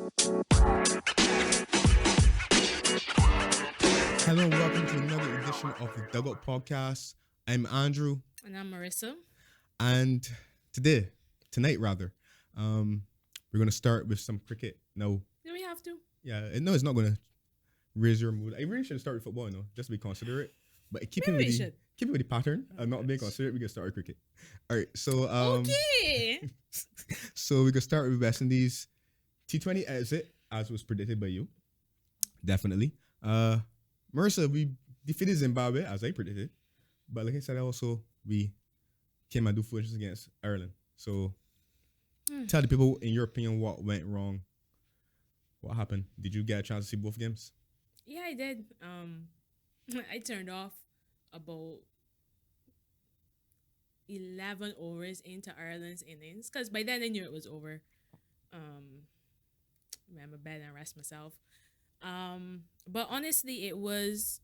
Hello and welcome to another edition of the Dugout podcast. I'm Andrew, And I'm Marissa. and tonight, we're gonna start with some cricket. No, Do we have to? no, it's not gonna raise your mood. I really should start with football, just to be considerate. But keeping Maybe with we the should. keeping with the pattern of not being gosh. considerate, we can start with cricket. All right, so Okay. so we can start with West Indies T20 exit as was predicted by you. Definitely. Marissa, we defeated Zimbabwe as I predicted, but like I said, also we came and do foolishness against Ireland. So tell the people, in your opinion, what went wrong. What happened? Did you get a chance to see both games? Yeah, I did. I turned off about 11 overs into Ireland's innings because by then I knew it was over. Went to bed and rest myself. But honestly, it was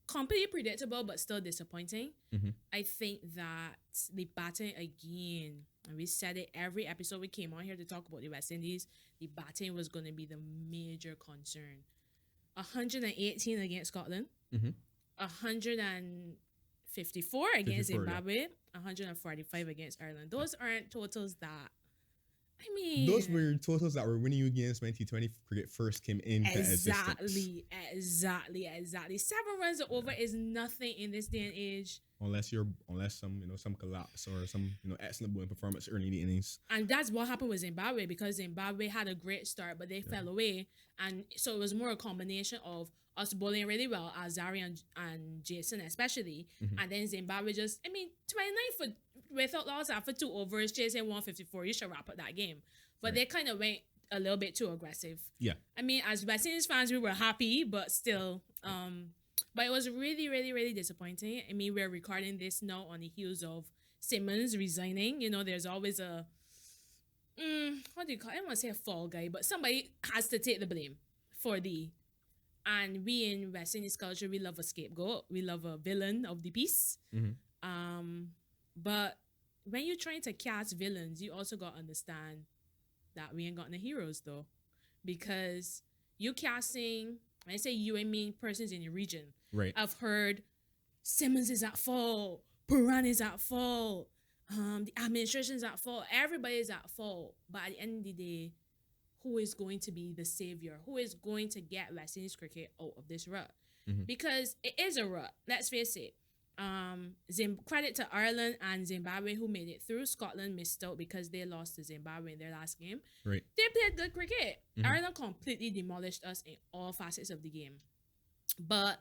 completely predictable, but still disappointing. Mm-hmm. I think that the batting again, and we said it every episode we came on here to talk about the West Indies, the batting was going to be the major concern. 118 against Scotland, Mm-hmm. 154 against 54, Zimbabwe, 145 against Ireland. Those aren't totals that, I mean... Those were totals that were winning you games when T20 cricket first came into existence. Exactly. 7 runs over is nothing in this day and age. Unless some collapse or some excellent bowling performance early in the innings. And that's what happened with Zimbabwe, because Zimbabwe had a great start, but they fell away. And so it was more a combination of us bowling really well, Azari and Jason especially. Mm-hmm. And then Zimbabwe 29 without loss after 2 overs, chasing 154. You should wrap up that game. But Right. they kind of went a little bit too aggressive. Yeah. I mean, as West Indies fans, we were happy, but still... But it was really, really, really disappointing. I mean, we're recording this now on the heels of Simmons resigning. There's always a, what do you call it? I don't want to say a fall guy, but somebody has to take the blame for and we in West Indies culture, we love a scapegoat. We love a villain of the piece. Mm-hmm. But when you're trying to cast villains, you also got to understand that we ain't got no heroes though. Because you casting... When I say you, I mean persons in your region. Right. I've heard Simmons is at fault, Puran is at fault, the administration is at fault, everybody is at fault. But at the end of the day, who is going to be the savior? Who is going to get West Indies cricket out of this rut? Mm-hmm. Because it is a rut, let's face it. Credit to Ireland and Zimbabwe who made it through. Scotland missed out because they lost to Zimbabwe in their last game. Right. They played good cricket. Mm-hmm. Ireland completely demolished us in all facets of the game. But,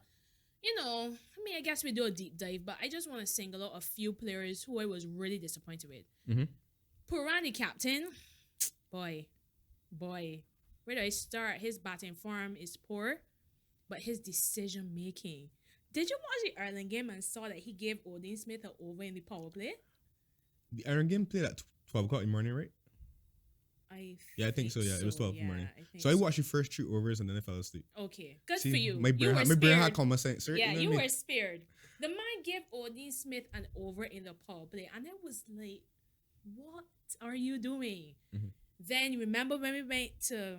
I guess we do a deep dive, but I just want to single out a few players who I was really disappointed with. Mm-hmm. Puran, the captain, boy, where do I start? His batting form is poor, but his decision making. Did you watch the Ireland game and saw that he gave Odin Smith an over in the power play? The Ireland game played at 12 o'clock in the morning, right? I think so. Yeah, it was 12 in the morning. I I watched the first 3 overs and then I fell asleep. Okay, good See, for you. My brain had common sense. Right? Yeah, You know you what I mean? were spared. The man gave Odin Smith an over in the power play, and it was like, what are you doing? Mm-hmm. Then remember when we went to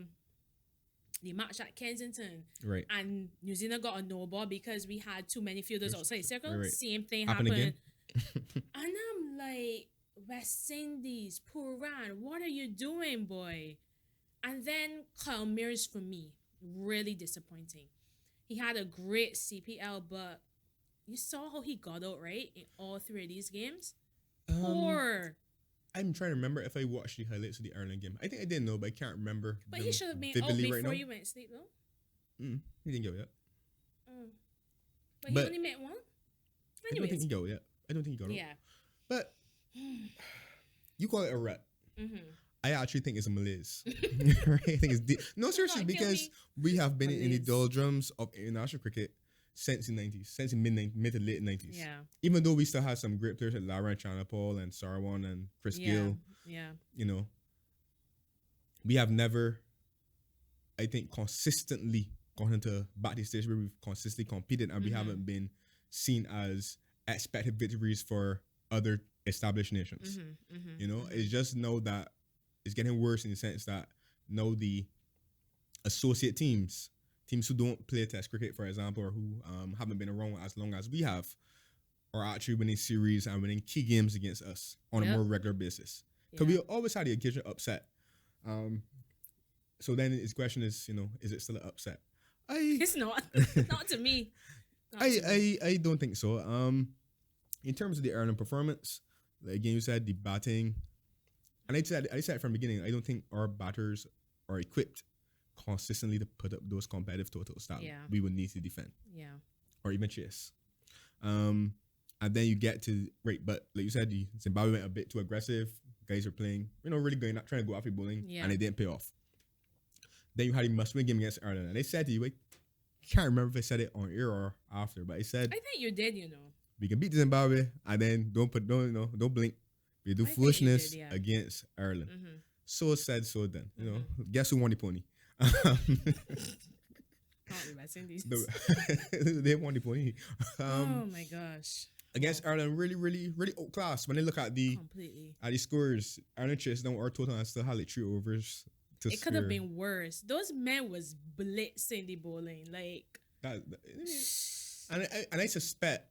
the match at Kensington, Right. and New Zealand got a no ball because we had too many fielders outside the circle. Right. Same thing Happened happened. again. And I'm like, West Indies, Puran, what are you doing, boy? And then Kyle Mears, for me, really disappointing. He had a great CPL, but you saw how he got out, right? In all 3 of these games. Poor. I'm trying to remember if I watched the highlights of the Ireland game. I think I didn't know, but I can't remember. But he should have been out vividly before right now. you went to sleep, though. He didn't go yet. But he only made one? I don't think he go yet. I don't think he got out. Yeah. But you call it a rut. Mm-hmm. I actually think it's a malaise. Right? I think it's no, seriously, Don't kill because me. we have been in the Malaise. doldrums of international cricket since the 90s, since the mid to late 90s. Yeah. Even though we still had some great players like Lara and Chanapal and Sarwan and Chris Gill, Yeah. we have never, I think, consistently gone into back to stage where we've consistently competed and we haven't been seen as expected victories for other established nations. Mm-hmm. It's just know that it's getting worse in the sense that now the associate teams who don't play Test cricket, for example, or who haven't been around as long as we have, are actually winning series and winning key games against us on a more regular basis. Because we always had the occasion upset. So then his question is, is it still an upset? It's not. Not to me. I don't think so. In terms of the Ireland performance, like again, you said the batting, and I said from the beginning, I don't think our batters are equipped consistently to put up those competitive totals that we would need to defend. Yeah. Or even chase. And then you get to but like you said, the Zimbabwe went a bit too aggressive. Guys are playing, really going, not trying to go after bowling, and it didn't pay off. Then you had a must-win game against Ireland, and they said to you, I can't remember if I said it on air or after, but I said, I think you did, we can beat Zimbabwe, and then don't blink. We do foolishness against Ireland. Mm-hmm. So said, so done. Guess who won the pony? They won the pony. Oh my gosh. Against Ireland, really, really, really outclassed. When they look at the scores, Ireland chased down our total and still had like 3 overs. It could have been worse. Those men was blitzing the bowling like that. And I suspect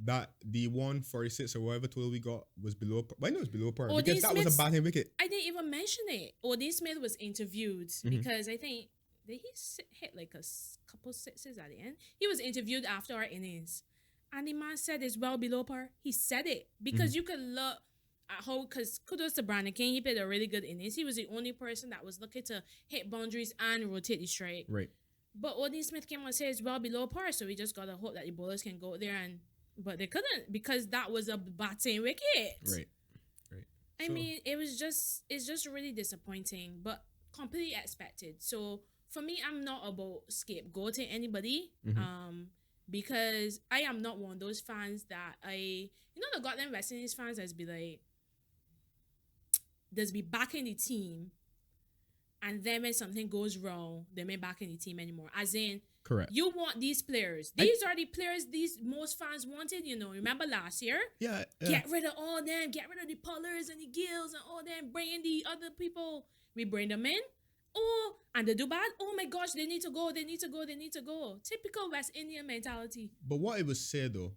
that the 146 or whatever total we got was below. Why not? It was below par because that was a batting wicket. I didn't even mention it. Dean Smith was interviewed because I think did he hit like a couple sixes at the end. He was interviewed after our innings, and the man said it's well below par. He said it because you could look at how, because kudos to Brandon King, he played a really good innings. He was the only person that was looking to hit boundaries and rotate the strike. Right. But Dean Smith came and said it's well below par, so we just gotta hope that the bowlers can go there but they couldn't because that was a batting wicket. Right. I mean, it's just really disappointing, but completely expected. So for me, I'm not about scapegoating anybody, because I am not one of those fans that the goddamn West Indies fans that's be like, be backing the team, and then when something goes wrong, they may back in the team anymore. As in, correct. You want these players. These are the players these most fans wanted. Remember last year? Yeah. Get rid of all them. Get rid of the Pollers and the Gills and all them. Bring in the other people. We bring them in. Oh, and they do bad. Oh my gosh, they need to go. They need to go. They need to go. Typical West Indian mentality. But what I would say though,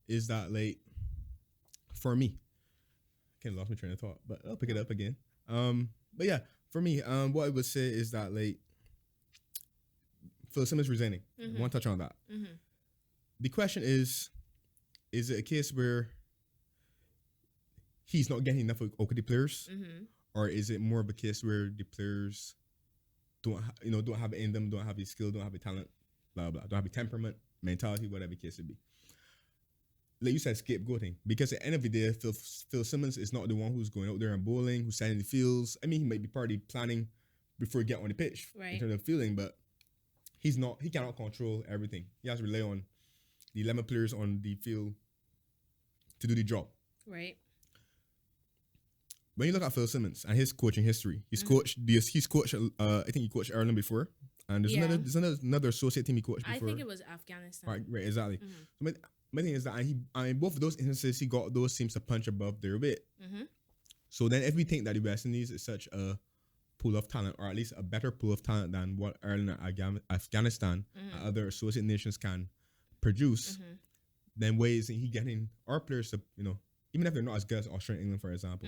is that like, for me, I kind of lost my train of thought, but I'll pick it up again. But yeah. For me, what I would say is that like Phil Simmons resigning. I want to touch on that. The question is it a case where he's not getting enough of the players, or is it more of a case where the players don't have it in them, don't have the skill, don't have the talent, blah blah, don't have the temperament, mentality, whatever the case would be. Like you said, scapegoating. Because at the end of the day, Phil Simmons is not the one who's going out there and bowling, who's standing in the fields. I mean, he might be part of the planning before he get on the pitch in terms of feeling, but he cannot control everything. He has to rely on the 11 players on the field to do the job. Right. When you look at Phil Simmons and his coaching history, he's coached I think he coached Ireland before. And there's another associate team he coached before. I think it was Afghanistan. Right, exactly. So my thing is that in both of those instances, he got those teams to punch above their weight. So then if we think that the West Indies is such a pool of talent, or at least a better pool of talent than what Ireland and Afghanistan and other associate nations can produce, then why isn't he getting our players to, even if they're not as good as Australia and England, for example,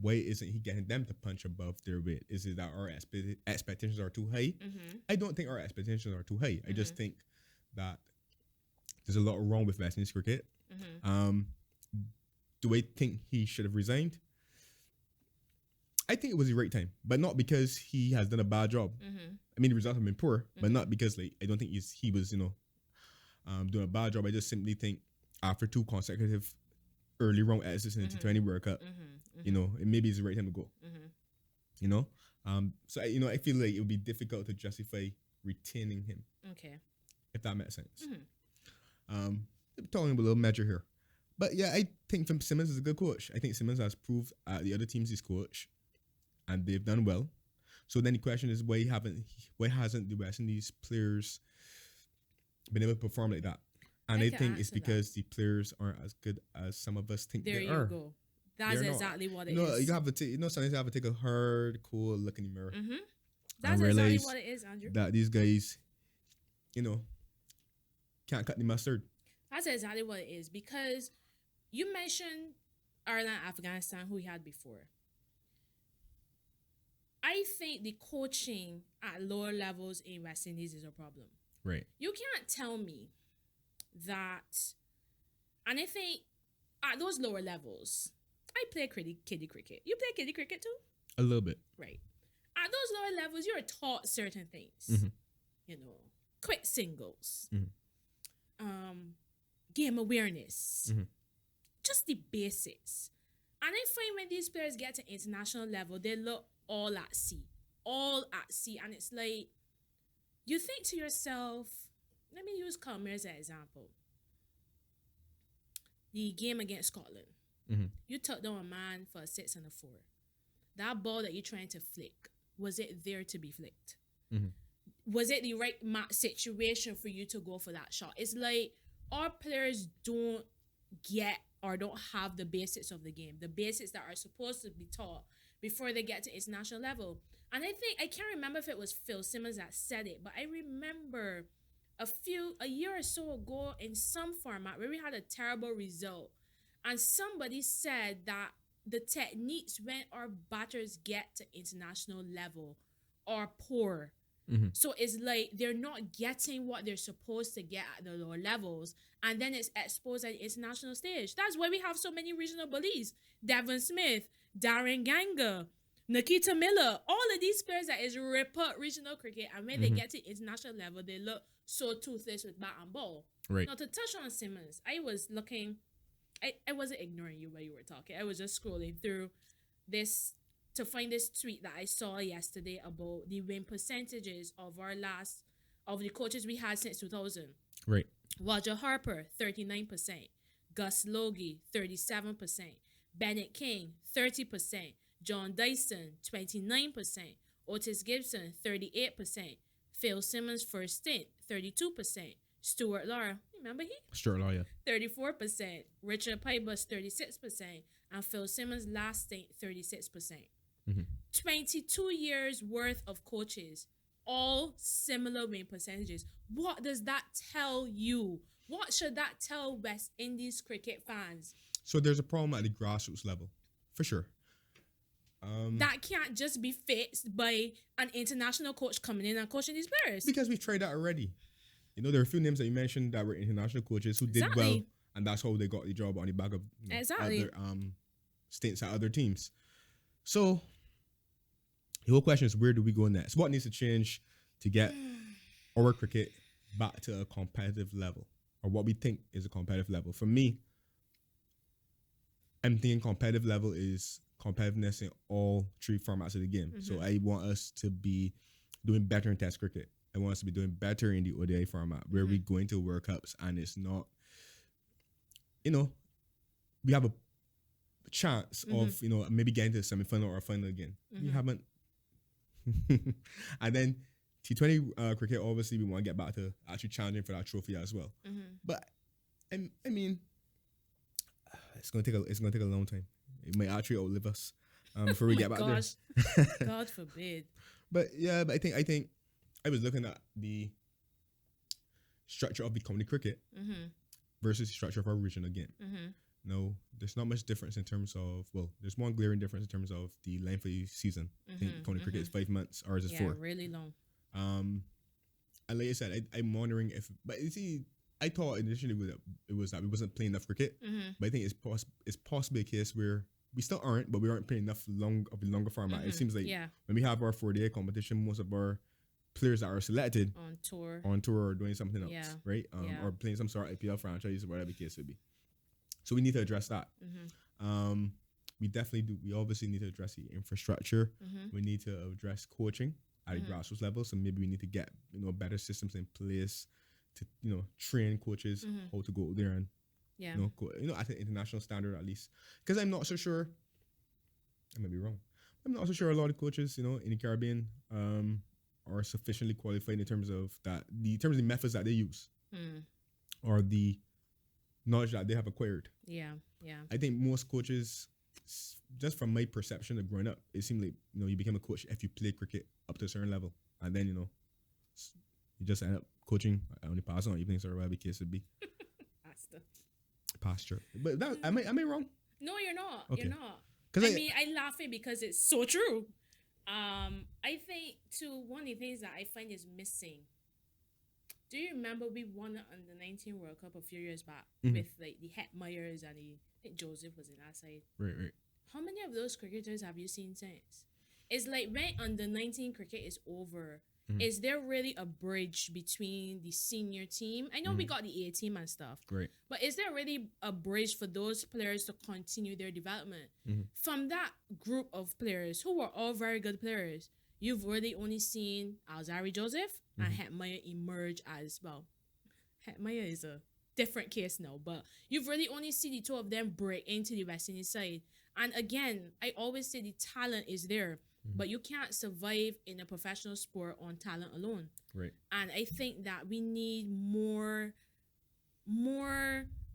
why isn't he getting them to punch above their weight? Is it that our expectations are too high? I don't think our expectations are too high. I just think that there's a lot wrong with West Indies cricket. Do I think he should have resigned? I think it was the right time, but not because he has done a bad job. I mean, the results have been poor, but not because I don't think he was doing a bad job. I just simply think after 2 consecutive early round exits in the T20 World Cup, it maybe is the right time to go. So I feel like it would be difficult to justify retaining him. Okay. If that makes sense. Talking a little measure here. But yeah, I think Simmons is a good coach. I think Simmons has proved at the other teams he's coached, and they've done well. So then the question is, why hasn't the West Indies players been able to perform like that? And I think it's because the players aren't as good as some of us think they are. There you go. That's exactly what it is. You have to take, sometimes you have to take a hard, cool look in the mirror. That's exactly what it is, Andrew. That these guys, you know, can't cut the mustard. That's exactly what it is, because you mentioned Ireland, Afghanistan, who we had before. I think the coaching at lower levels in West Indies is a problem. Right. You can't tell me that, and I think at those lower levels, I play kiddie cricket. You play kiddie cricket too? A little bit. Right. At those lower levels, you're taught certain things. Mm-hmm. You know, quick singles, Mm-hmm. game awareness, Mm-hmm. just the basics. And I find when these players get to international level, they look all at sea. And it's like, you think to yourself, let me use Calmer as an example. The game against Scotland. Mm-hmm. You took down a man for a 6 and a 4. That ball that you're trying to flick, was it there to be flicked? Mm-hmm. Was it the right situation for you to go for that shot? It's like our players don't get or don't have the basics of the game, the basics that are supposed to be taught before they get to international level. And I think, I can't remember if it was Phil Simmons that said it, but I remember a year or so ago in some format where we had a terrible result, and somebody said that the techniques when our batters get to international level are poor. Mm-hmm. So it's like they're not getting what they're supposed to get at the lower levels, and then it's exposed at the international stage. That's why we have so many regional bullies. Devon Smith, Darren Ganga, Nikita Miller, all of these players that is rip up regional cricket, and when they get to international level, they look so toothless with bat and ball. Right. Now, to touch on Simmons, I was looking, I wasn't ignoring you while you were talking. I was just scrolling through this to find this tweet that I saw yesterday about the win percentages of the coaches we had since 2000. Right. Roger Harper, 39%. Gus Logie, 37%. Bennett King, 30%. John Dyson, 29%. Otis Gibson, 38%. Phil Simmons' first stint, 32%. Stuart Lara, remember he? Stuart Lara, yeah. 34%. Richard Pybus, 36%. And Phil Simmons' last stint, 36%. Mm-hmm. 22 years worth of coaches, all similar win percentages. What does that tell you? What should that tell West Indies cricket fans? So there's a problem at the grassroots level, for sure. That can't just be fixed by an international coach coming in and coaching these players. Because we've tried that already. You know, there are a few names that you mentioned that were international coaches who did well, and that's how they got the job on the back of other stints at other teams. So the whole question is, where do we go next? What needs to change to get our cricket back to a competitive level, or what we think is a competitive level? For me, I'm thinking competitive level is competitiveness in all 3 formats of the game. Mm-hmm. So I want us to be doing better in Test cricket. I want us to be doing better in the ODI format, where we go into World Cups and it's not, you know, we have a chance of, you know, maybe getting to the semi-final or a final again. We haven't. And then T20 cricket, obviously, we want to get back to actually challenging for that trophy as well. But I mean, it's gonna take a long time. It might actually outlive us before we get back there. God forbid. But yeah, but I think I was looking at the structure of the county cricket versus the structure of our regional game. No, there's not much difference in terms of, well, there's one glaring difference in terms of the length of the season. I think county cricket is 5 months, ours is 4. Yeah, really long. And like I said, I'm wondering if, but you see, I thought initially it was that we wasn't playing enough cricket, but I think it's possibly a case where we still aren't, but we aren't playing enough of the longer format. It seems like when we have our 4-day competition, most of our players that are selected on tour or doing something else, right? Or playing some sort of IPL franchise, or whatever the case would be. So we need to address that. We definitely do. We obviously need to address the infrastructure. We need to address coaching at the grassroots level. So maybe we need to get, you know, better systems in place to, you know, train coaches how to go there and go, you know, at an international standard at least. Because I'm not so sure, I may be wrong, I'm not so sure a lot of coaches, you know, in the Caribbean are sufficiently qualified in terms of the methods that they use or the knowledge that they have acquired. I think most coaches, just from my perception of growing up, it seemed like, you know, you become a coach if you play cricket up to a certain level, and then you just end up coaching on the pass on evenings or whatever the case would be. Pasture. But that am I wrong? No, you're not. Okay. You're not. I laugh it because it's so true. I think too, one of the things that I find is missing. Do you remember we won the Under-19 World Cup a few years back with like the Hetmeyers and I think Joseph was in that side. Right. How many of those cricketers have you seen since? It's like when Under-19 cricket is over, is there really a bridge between the senior team? I know we got the A team and stuff. Great. But is there really a bridge for those players to continue their development? From that group of players who were all very good players, you've really only seen Alzari Joseph and Hetmeyer emerge as, well, Hetmeyer is a different case now, but you've really only seen the two of them break into the West Indies side. And again, I always say the talent is there, but you can't survive in a professional sport on talent alone. Right. And I think that we need more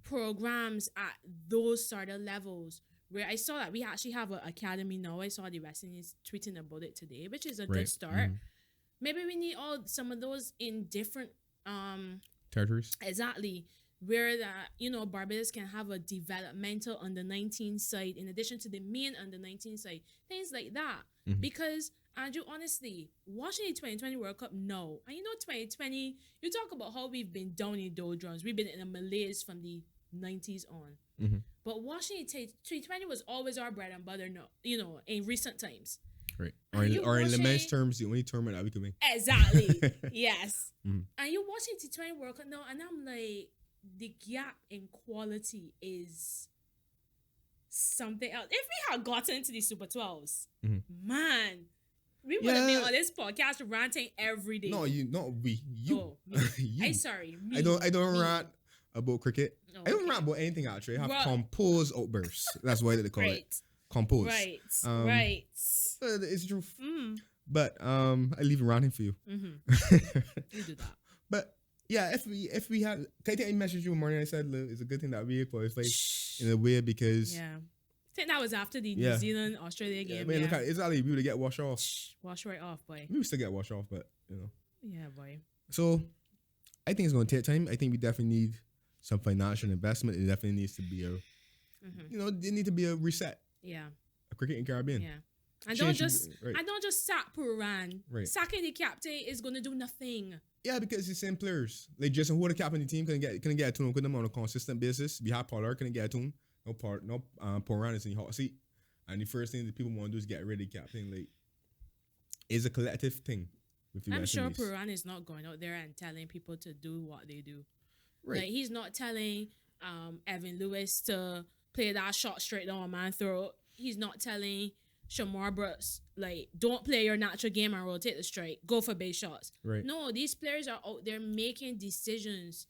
programs at those sort of levels where I saw that we actually have an academy now. I saw the West Indies tweeting about it today, which is a good start. Maybe we need some of those in different territories. Exactly. Where that, Barbados can have a developmental under-19 side in addition to the main under-19 side. Things like that. Because, Andrew, honestly, watching the 2020 World Cup, no. And 2020, you talk about how we've been down in doldrums. We've been in a malaise from the 90s on. But watching the 2020 was always our bread and butter, in recent times. Right. Or in layman's terms, the only tournament that we could win. Exactly. Yes. And you're watching the 2020 World Cup now, and I'm like, the gap in quality is something else. If we had gotten into the Super 12s, man, we would have been on this podcast ranting every day. No, you. Oh, me. You. I'm sorry. Me. I don't rant about cricket. Oh, I don't rant about anything actually. I have composed outbursts. That's why they call it. Composed. Right. It's true. But I leave it ranting for you. You do that. But yeah, if we had, I think I messaged you in the morning. I said it's a good thing that we qualified in a way because I think that was after the New Zealand Australia game. Look at it's we would get washed off. Wash right off, boy. We would still get washed off, but Yeah, boy. So I think it's going to take time. I think we definitely need some financial investment. It definitely needs to be there need to be a reset. Yeah. A cricket in Caribbean. Yeah. And don't just sack Puran. Right. Sacking the captain is going to do nothing. Yeah, because it's the same players. Like Jason Hood, the captain of the team, couldn't get a tune with them on a consistent basis. We had Pollard, couldn't get a tune. No Puran is in the hot seat. And the first thing that people want to do is get rid of the captain. Like, it's a collective thing. I'm sure Puran is not going out there and telling people to do what they do. Right. Like, he's not telling Evan Lewis to play that shot straight down a man's throat. He's not telling Shamar Brooks, like, don't play your natural game and rotate the strike. Go for base shots. Right. No, these players are out there making decisions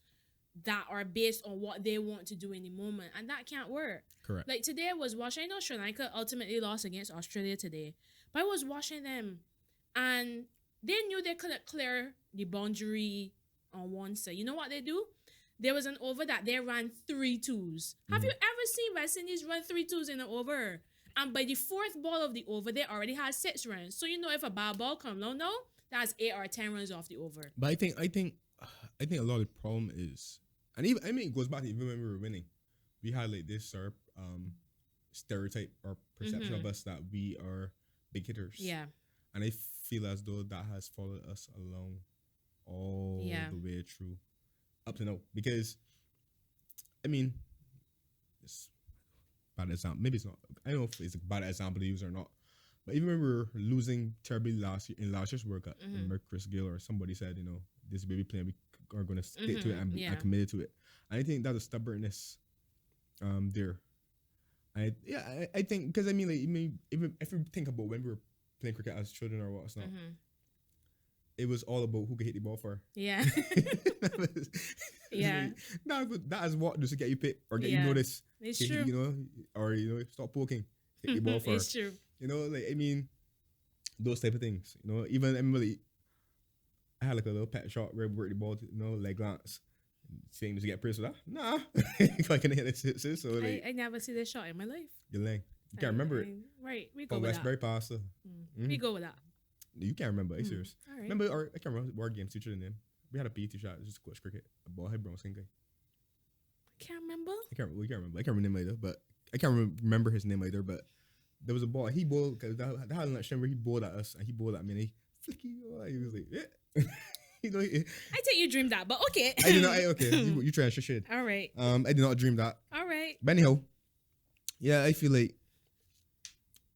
that are based on what they want to do in the moment. And that can't work. Correct. Like, today I was watching, I know Sri Lanka ultimately lost against Australia today. But I was watching them and they knew they couldn't clear the boundary on one side. You know what they do? There was an over that they ran 3-2s. Have you ever seen West Indies run 3-2s in an over? And by the fourth ball of the over, they already had 6 runs. So if a bad ball comes low, that's 8 or 10 runs off the over. But I think a lot of the problem is, and even it goes back to even when we were winning, we had like this sort of stereotype or perception of us that we are big hitters. Yeah. And I feel as though that has followed us along all the way through up to now. Because it's bad example. Maybe it's not. I don't know if it's a bad example to use or not. But even when we were losing terribly in last year's World Cup, remember Chris Gill or somebody said, this baby plan, we are going to stick to it and be committed to it. And I think that's a stubbornness there. I think because even if you think about when we were playing cricket as children or what's not, it was all about who could hit the ball for. Yeah. That is what just to get you picked or get you noticed. It's true. Or stop poking, hit the ball for. It's true. Those type of things. Even Emily, I had like a little pet shot where we worked the ball, leg glance. Saying to get praise for that? Nah. If I can hit it, so I never see this shot in my life. Your leg. You can't remember it. Right. We go with Westbury that. pasta. We go with that. You can't remember. Are you serious? All right. Remember I can't remember our game teacher name. We had a PE teacher. Just squash cricket. A ball head brown skin guy. Can't remember. I can't remember. I can't remember his name either. But I can't remember his name either. But there was a ball. He bowled because that had an action where he bowled at us and he bowled at me. And he flicky. He was like, yeah. You know, I think you dreamed that, but okay. I did not. Okay, you try and shit. All right. I did not dream that. All right. But anyhow, yeah, I feel like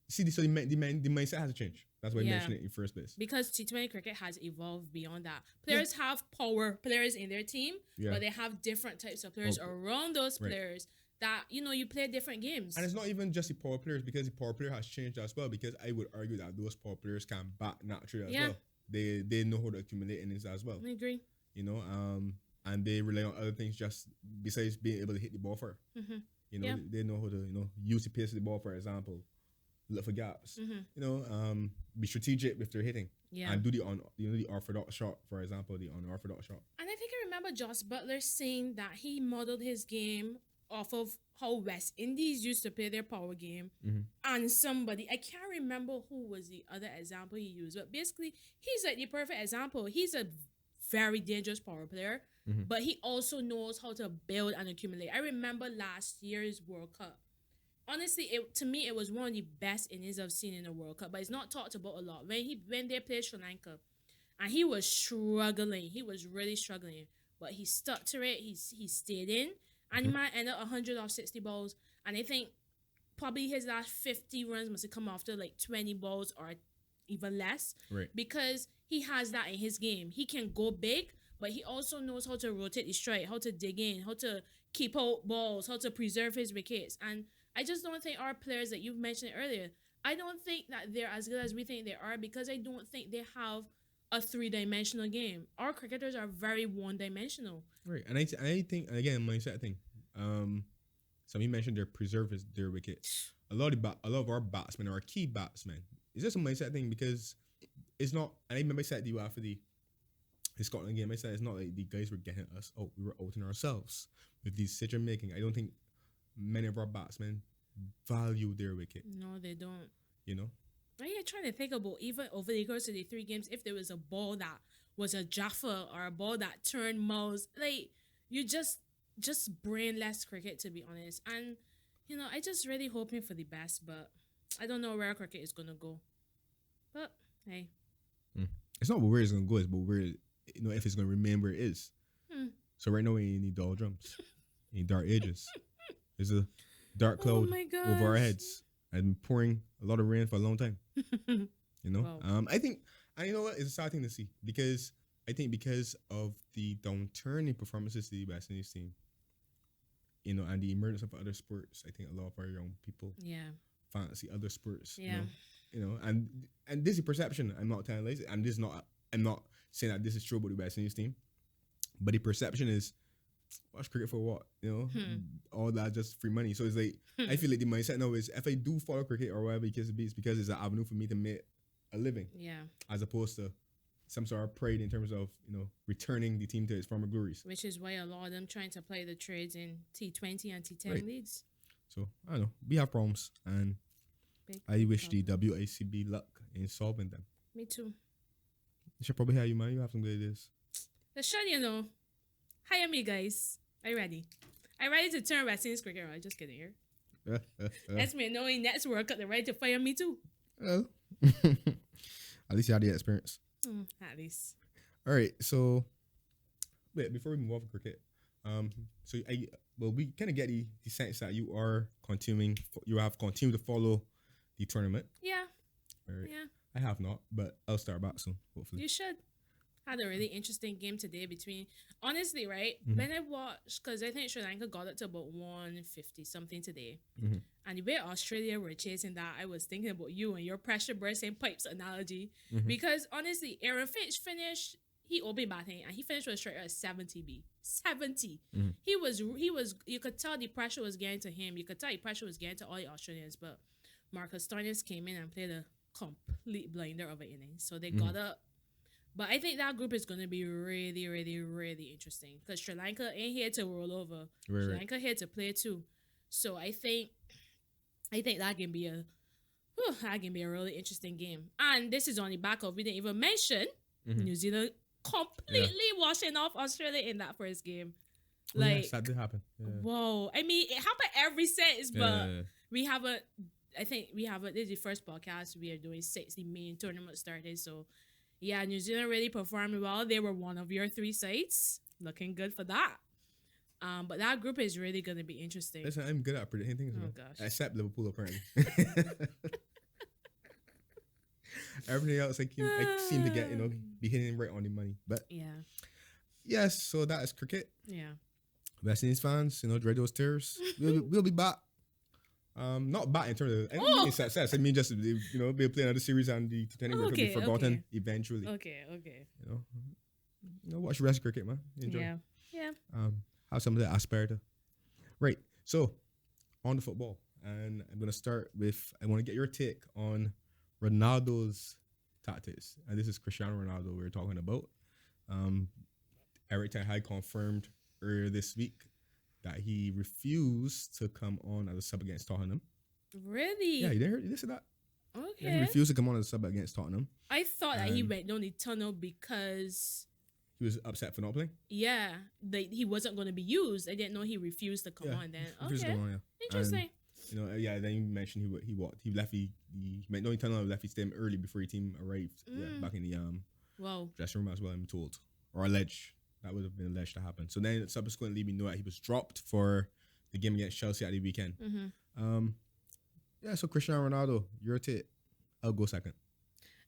so the mindset has to change. That's why I mentioned it in the first place. Because T20 cricket has evolved beyond that. Players have power players in their team, but they have different types of players around those players that, you play different games. And it's not even just the power players, because the power player has changed as well, because I would argue that those power players can bat naturally as well. They know how to accumulate innings as well. I agree. And they rely on other things just besides being able to hit the ball for. Mm-hmm. They know how to, use the pace of the ball, for example. Look for gaps, be strategic with their hitting, and do the orthodox shot, for example, the unorthodox shot. And I think I remember Joss Butler saying that he modeled his game off of how West Indies used to play their power game, and somebody, I can't remember who was the other example he used, but basically he's like the perfect example. He's a very dangerous power player, but he also knows how to build and accumulate. I remember last year's World Cup. Honestly, to me, it was one of the best innings I've seen in the World Cup, but it's not talked about a lot. When they played Sri Lanka, and he was struggling, he was really struggling, but he stuck to it. He stayed in, and he might end up 100 off 60 balls. And I think probably his last 50 runs must have come after like 20 balls or even less, right? Because he has that in his game. He can go big, but he also knows how to rotate the strike, how to dig in, how to keep out balls, how to preserve his wickets. And I just don't think our players that you've mentioned earlier, I don't think that they're as good as we think they are, because I don't think they have a three-dimensional game. Our cricketers are very one-dimensional. Right, and I think, and again, mindset thing. So you mentioned their wicket. A lot of our batsmen, our key batsmen, is just a mindset thing, because it's not. And I remember I said to you after the Scotland game, I said it's not like the guys were getting us out. We were outing ourselves with these decision making. I don't think many of our batsmen value their wicket. No, they don't. I'm trying to think about, even over the course of the 3 games, if there was a ball that was a Jaffa or a ball that turned miles, like, you just brainless cricket, to be honest. And I just really hoping for the best, but I don't know where cricket is gonna go. But hey, it's not where it's gonna go, it's but where if it's gonna remain where it is. So right now we need doldrums, we need dark ages. There's a dark cloud over our heads and pouring a lot of rain for a long time. Wow. I think, and you know what? It's a sad thing to see, because I think because of the downturn in performances of the West Indies team, and the emergence of other sports, I think a lot of our young people fancy other sports. And this is perception. I'm not telling lies. I'm not saying that this is true about the West Indies team, but the perception is, watch cricket for what? All that just free money. So it's like, I feel like the mindset now is, if I do follow cricket or whatever because it's because it's an avenue for me to make a living. Yeah. As opposed to some sort of pride in terms of, returning the team to its former glories. Which is why a lot of them trying to play the trades in T20 and T10 leagues. So, I don't know. We have problems, and I wish the WICB luck in solving them. Me too. I should probably hire you, man. You have some good ideas. The should, hire me, guys. I'm ready. I'm ready to turn West Indies cricket around. Just kidding here. That's me knowing next World Cup, they're ready to fire me too. Well, at least you had the experience. At least. All right. So, wait, before we move off of cricket, we kind of get the sense that you have continued to follow the tournament. Yeah. All right. Yeah. I have not, but I'll start back soon, hopefully. You should. Had a really interesting game today between, honestly, right? When I watched, because I think Sri Lanka got it to about 150 something today, and the way Australia were chasing that, I was thinking about you and your pressure bursting pipes analogy, because honestly, Aaron Finch finished, he opened batting and he finished with a strike at 70 70. He was you could tell the pressure was getting to him, you could tell the pressure was getting to all the Australians, but Marcus Stoinis came in and played a complete blinder of an inning, so they got up. But I think that group is going to be really, really, really interesting, because Sri Lanka ain't here to roll over. Sri Lanka here to play too. So I think that can be a Whew, that can be a really interesting game. And this is on the back of, we didn't even mention New Zealand completely washing off Australia in that first game. Like, yes, that did happen. Yeah. whoa. I mean, it happened every sense, but Yeah. we haven't, I think we haven't, this is the first podcast we are doing since the main tournament started. So, yeah, New Zealand really performed well. They were one of your 3 sides. Looking good for that. But that group is really going to be interesting. Listen, I'm good at predicting things. Oh, man. gosh. Except Liverpool, apparently. Everything else, I seem to get, be hitting right on the money. But Yeah. yes, so that is cricket. Yeah. West Indies fans, dread those tears. We'll be back. Not back in terms of any success. I mean, just we'll play another series and the T20 World Cup be forgotten eventually. Okay. Watch the rest of cricket, man. Enjoy. Yeah. Have something to aspire to. Right. So, on the football, and I'm gonna start with. I want to get your take on Ronaldo's tactics, and this is Cristiano Ronaldo we're talking about. Emery confirmed earlier this week that he refused to come on as a sub against Tottenham. Really? Yeah, you didn't hear this or that? Okay. Yeah, he refused to come on as a sub against Tottenham. I thought that he went down the tunnel because he was upset for not playing. Yeah, he wasn't going to be used. I didn't know he refused to come on. Then okay, interesting. And, then you mentioned he left. He went down the tunnel and left his team early before his team arrived. Yeah, back in the dressing room as well. I'm told or alleged. That would have been alleged to happen. So then subsequently we know that he was dropped for the game against Chelsea at the weekend. So Cristiano Ronaldo, your take. I'll go second.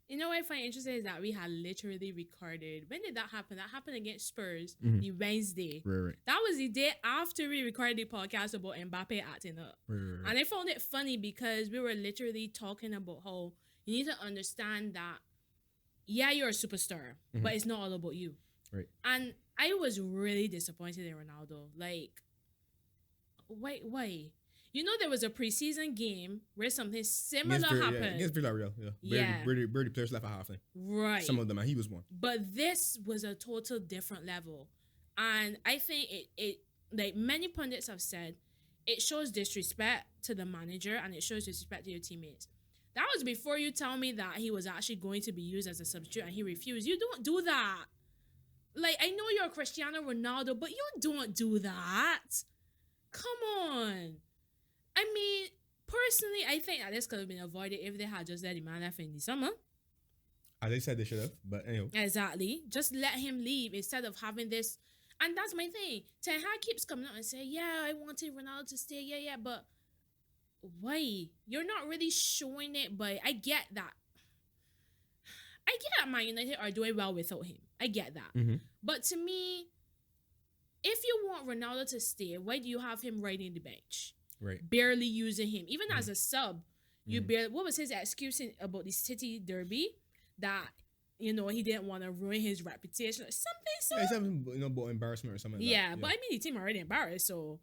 You know what I find interesting is that we had literally recorded. When did that happen? That happened against Spurs the Wednesday. Right. That was the day after we recorded the podcast about Mbappe acting up. Right. And I found it funny because we were literally talking about how you need to understand that, yeah, you're a superstar, but it's not all about you. Right. And I was really disappointed in Ronaldo. Like, why? There was a preseason game where something similar happened. Against Villarreal, Where the players left at halftime. Right. Some of them, and he was one. But this was a total different level. And I think it like many pundits have said, it shows disrespect to the manager and it shows disrespect to your teammates. That was before you tell me that he was actually going to be used as a substitute and he refused. You don't do that. Like, I know you're Cristiano Ronaldo, but you don't do that. Come on. I mean, personally, I think that this could have been avoided if they had just let the man left in the summer. As I said, they should have, but anyway. Exactly. Just let him leave instead of having this. And that's my thing. Ten Hag keeps coming out and saying, yeah, I wanted Ronaldo to stay. Yeah, but why? You're not really showing it, but I get that. I get that Man United are doing well without him. I get that. But to me, if you want Ronaldo to stay, why do you have him riding the bench? Right. Barely using him. Even as a sub, you barely... What was his excuse about the City derby? That, he didn't want to ruin his reputation or something. Something, about embarrassment or something like that. Yeah, but I mean, the team already embarrassed, so...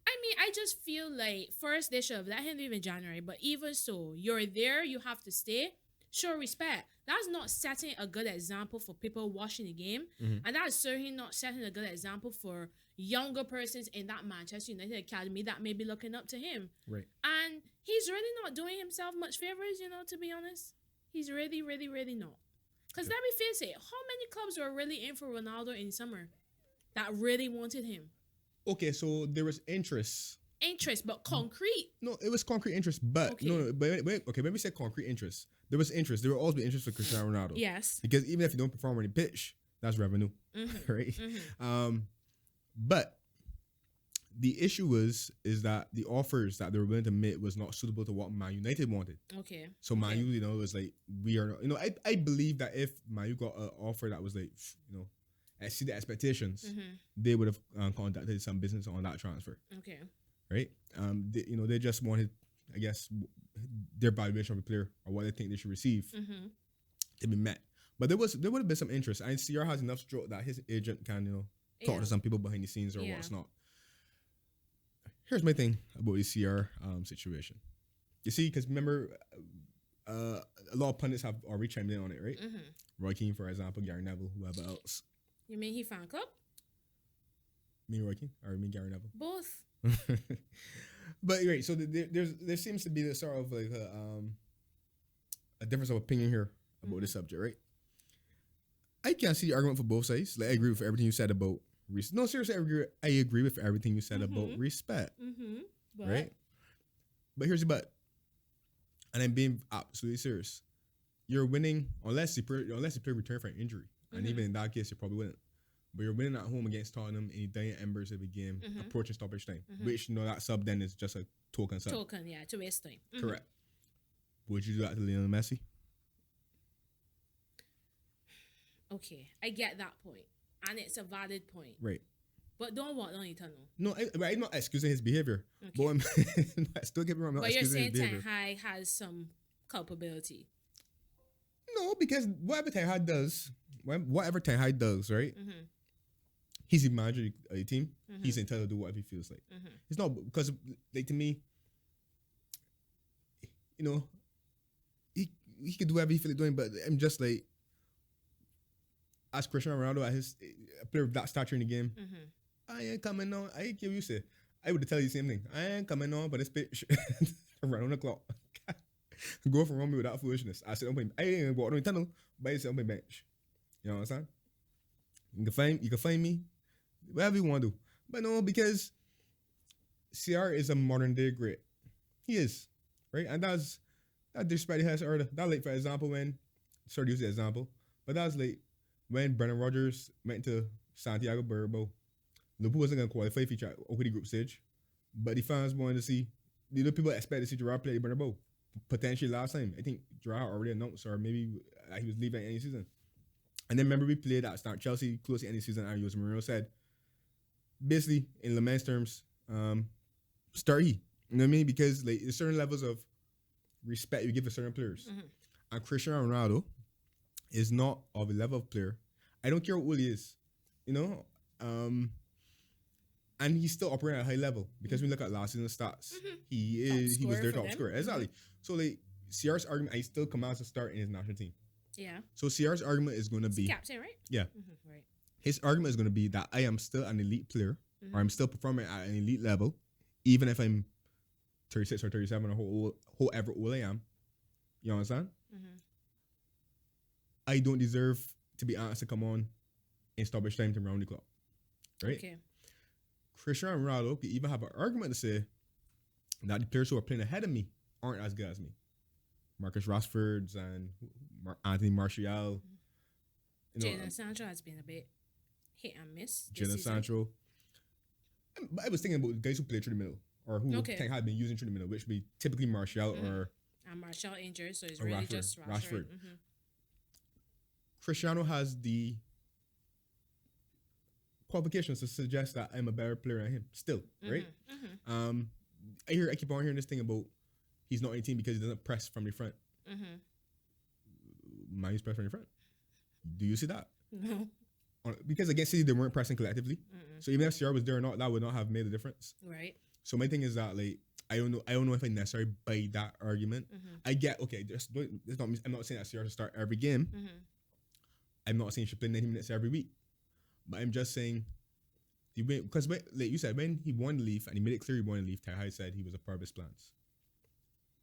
I mean, I just feel like, first, they should have let him leave in January, but even so, you're there, you have to stay. Show respect. That's not setting a good example for people watching the game. And that's certainly not setting a good example for younger persons in that Manchester United academy that may be looking up to him. Right. And he's really not doing himself much favors, to be honest. He's really, really, really not. Because let me face it, how many clubs were really in for Ronaldo in summer that really wanted him? Okay, so there was interest, but concrete. No, it was concrete interest, but okay. But when we said concrete interest, there was interest. There will always be interest for Cristiano Ronaldo. Yes. Because even if you don't perform on the pitch, that's revenue, right? But the issue is that the offers that they were willing to make was not suitable to what Man United wanted. Okay. So Man U, was like, we are not, I believe that if Man U got an offer that was like, exceeded expectations, they would have contacted some business on that transfer. Okay. Right? They just wanted, I guess, their valuation of a player or what they think they should receive to be met. But there would have been some interest. And CR has enough stroke that his agent can, talk to some people behind the scenes or what's not. Here's my thing about the CR situation. You see, because remember, a lot of pundits have already chimed in on it, right? Roy Keane, for example, Gary Neville, whoever else. You mean he fan club? Me Roy Keane, or me Gary Neville? Both. But right, so there seems to be this sort of like a difference of opinion here about this subject, right? I can't see the argument for both sides. Like, I agree with everything you said about no, seriously, I agree with everything you said about respect, right? But here's the but, and I'm being absolutely serious. You're winning unless you play return from injury, and even in that case, you probably wouldn't. But you're winning at home against Tottenham, and you're dying embers every game, approaching stoppage time, which that sub then is just a token sub. To waste time. Correct. Would you do that to Lionel Messi? Okay, I get that point, and it's a valid point. Right. But don't walk down the tunnel. No, I'm not excusing his behavior. Okay. But I'm still get me wrong. But you're saying Ten Hag has some culpability. No, because whatever Ten Hag does, right? He's the manager of the team. He's entitled to do whatever he feels like. It's not because, like, to me, he could do whatever he feels like doing. But I'm just like, as Cristiano Ronaldo, a player of that stature in the game, I ain't coming on. I ain't care what you say. I would tell you the same thing. I ain't coming on, but this bitch around the clock. Go from around me without foolishness. I said, I ain't walk on the tunnel, but I sit on my bench. You know what I'm saying? You can find me, whatever you want to do. But no, because CR is a modern day great. He is, right? And that disrespect he has earlier. That, like, for example, sorry to use the example, but that was like when Brendan Rodgers went to Santiago Bernabeu. Liverpool wasn't going to qualify for each OKD group stage, but the fans wanted to see, people expect to see Gerrard play Bernabeu. Potentially last time. I think Gerrard already announced, or maybe he was leaving at any season. And then remember we played at start Chelsea close to any season, and Jose Mourinho said, basically, in layman's terms, start he. You know what I mean? Because, like, there's certain levels of respect you give to certain players. And Cristiano Ronaldo is not of a level of player. I don't care what he is, and he's still operating at a high level because when we look at last season's stats, he was their top scorer. Exactly. So, like, CR's argument, he still commands to start in his national team. Yeah. So CR's argument is going to be captain, right? Yeah. Right. His argument is going to be that I am still an elite player, or I'm still performing at an elite level, even if I'm 36 or 37 or whoever old I am. You understand? I don't deserve to be asked to come on in stoppage time to round the clock. Right? Okay. Cristiano Ronaldo could even have an argument to say that the players who are playing ahead of me aren't as good as me. Marcus Rashford and Anthony Martial. Jadon Sancho has been a bit hit and miss. Jadon Sancho. But I was thinking about the guys who play through the middle, or who had been using through the middle, which would be typically Martial or... And Martial injured, so it's really just Rashford. Cristiano has the qualifications to suggest that I'm a better player than him still, right? I keep on hearing this thing about he's not 18 because he doesn't press from the front. Mine's press from the front. Do you see that? No. Because against City they weren't pressing collectively. So even if CR was there or not, that would not have made a difference. Right. So my thing is that, like, I don't know if I necessarily buy that argument. I get, okay, I'm not saying that CR should start every game. I'm not saying he should play 90 minutes every week. But I'm just saying, because like you said, when he wanted to leave and he made it clear he wanted to leave, Ten Hag said he was a part of his plans.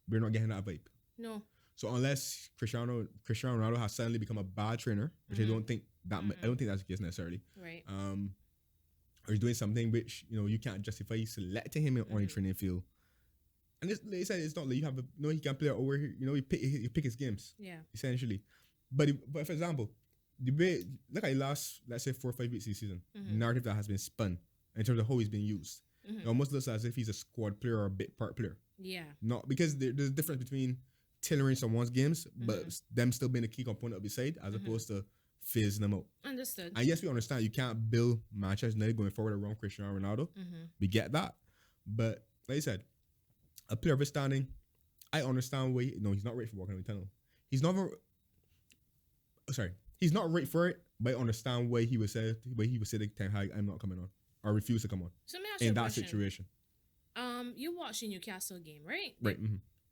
We're not getting that vibe. No. So unless Cristiano Ronaldo has suddenly become a bad trainer, which I don't think that's the case necessarily. Right. Or he's doing something which you can't justify selecting him on the training field. And like I said, it's not like you have he can play over here. He pick his games. Yeah. Essentially, but for example, the way, look at the last, let's say 4 or 5 weeks this season, the narrative that has been spun in terms of how he's been used. It almost looks as if he's a squad player or a bit part player. Yeah. Not because there's a difference between tailoring someone's games, but them still being a key component of the side as opposed to phasing them out. Understood. And yes, we understand you can't build Manchester United going forward around Cristiano Ronaldo. We get that. But like I said, a player of his standing, I understand why. He's not right for walking on the tunnel. He's not right for it, but I understand why he would say to Ten Hag, I'm not coming on, or refuse to come on. So let me ask you in a that question. situation. You watched the Newcastle game, right? Right.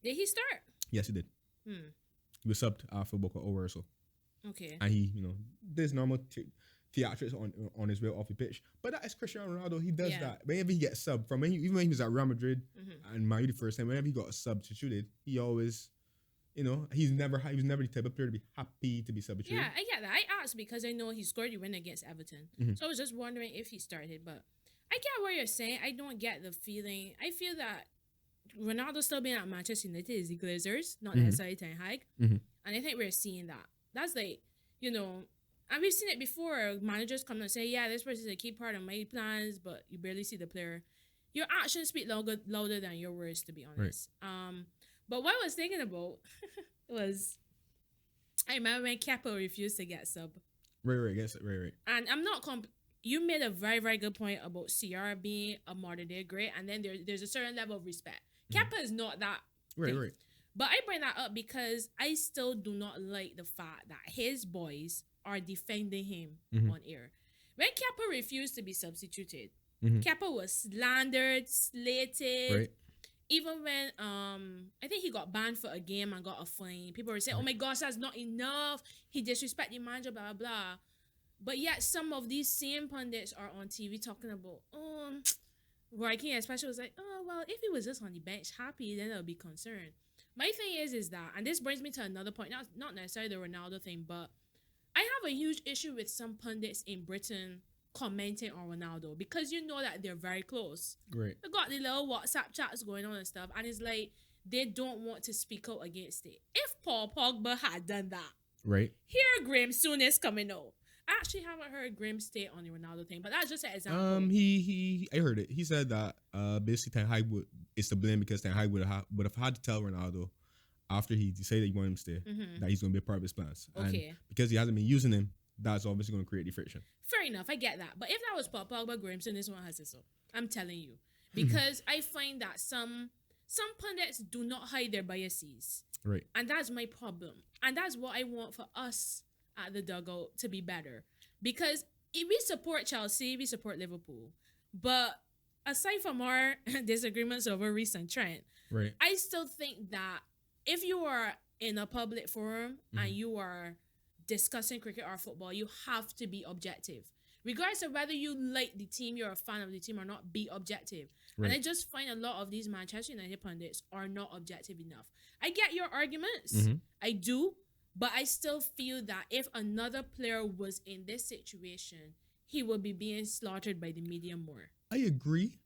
Did he start? Yes, he did. He was subbed after about an hour or so. Okay. And he, there's normal theatrics on his way off the pitch. But that is Cristiano Ronaldo. He does that. Whenever he gets subbed, even when he was at Real Madrid and Man U the first time, whenever he got substituted, he always he was never the type of player to be happy to be substituted. Yeah, I get that. I asked because I know he scored the win against Everton. Mhm. So I was just wondering if he started. But I get what you're saying. I don't get the feeling. I feel that Ronaldo still being at Manchester United is the Glazers, not necessarily Ten Hag. Mhm. And I think we're seeing that. That's like, and we've seen it before. Managers come and say, yeah, this person's a key part of my plans, but you barely see the player. Your actions speak louder than your words, to be honest. But what I was thinking about was, I remember when Kepa refused to get sub. Right. Yes, right. And I'm not you made a very, very good point about CR being a modern day great, and then there's a certain level of respect. Kepa is not that. Right. But I bring that up because I still do not like the fact that his boys are defending him on air. When Kepa refused to be substituted, Kepa was slandered, slated. Right. Even when I think he got banned for a game and got a fine, people were saying, "Oh my gosh, that's not enough. He disrespected the manager, blah blah blah." But yet, some of these same pundits are on TV talking about, Roy Keane especially was like, "Oh well, if he was just on the bench happy, then I'll be concerned." My thing is that, and this brings me to another point, not necessarily the Ronaldo thing, but I have a huge issue with some pundits in Britain commenting on Ronaldo because you know that they're very close. Right. They got the little WhatsApp chats going on and stuff, and it's like they don't want to speak out against it. If Paul Pogba had done that, Right. here Graham soon is coming out. I actually haven't heard Graham state on the Ronaldo thing, but that's just an example. I heard it. He said that basically Ten Hag is to blame because Ten Hag would have had to tell Ronaldo after he decided that he wanted him to stay that he's going to be a part of his plans. Okay. And because he hasn't been using him, that's obviously going to create the friction. Fair enough, I get that. But if that was Paul Pogba, Grahamson, this one has it so. I'm telling you. Because I find that some pundits do not hide their biases. Right. And that's my problem. And that's what I want for us at the Dugout to be better. Because if we support Chelsea, we support Liverpool. But aside from our disagreements over recent trend, Right. I still think that if you are in a public forum and you are discussing cricket or football, you have to be objective. Regardless of whether you like the team, you're a fan of the team or not, be objective. Right. And I just find a lot of these Manchester United pundits are not objective enough. I get your arguments. I do. But I still feel that if another player was in this situation, he would be being slaughtered by the media more. I agree.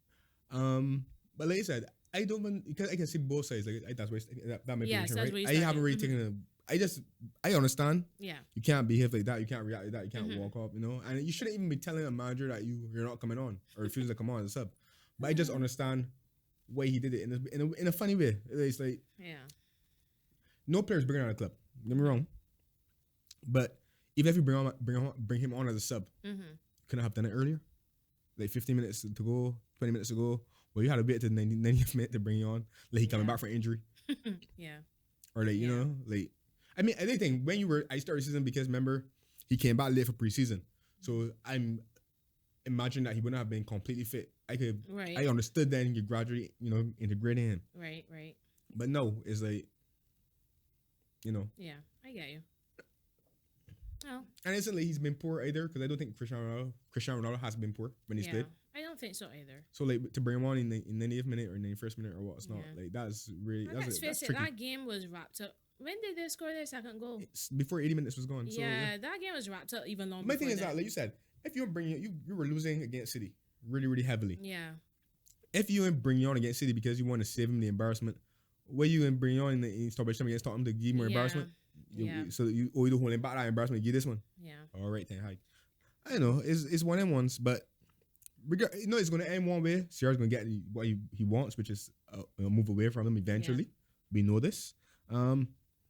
But like I said, I don't want, because I can see both sides. Like that's why that might be Yes, that's what you I said, haven't really taken I understand. Yeah. You can't behave like that. You can't react like that. You can't walk up, And you shouldn't even be telling a manager that you're not coming on or refusing to come on as a sub. But I just understand why he did it in a funny way. It's like, no player's bigger than a club. Don't get me wrong. But even if you bring him on as a sub, couldn't have done it earlier. Like 15 minutes to go, 20 minutes to go. Well, you had to wait to the 90th minute to bring you on. Like he coming back from injury. Or like, like, I mean, I think when I started season because remember, he came back late for preseason. So I'm imagining that he wouldn't have been completely fit. I understood then you gradually, integrating him. Right. But no, it's like, Yeah, I get you. Oh. And it's not like he's been poor either, because I don't think Cristiano Ronaldo has been poor when he's played. I don't think so either. So like to bring him on in the 90th minute or 91st minute or what, it's not like that's really Let's face it, tricky. that game was wrapped up. When did they score their second goal? It's before 80 minutes was gone. So, That game was wrapped up even long. My thing is that, like you said, if you were losing against City really, really heavily. Yeah. If you bring you on against City because you want to save him the embarrassment, where you bring you on in stoppage time against Tottenham to give more embarrassment? So you either holding back that embarrassment, give this one. Yeah. All right, Ten Hag. I know it's one of them ones, but it's going to end one way. Sierra's going to get what he wants, which is a move away from him eventually. Yeah. We know this. And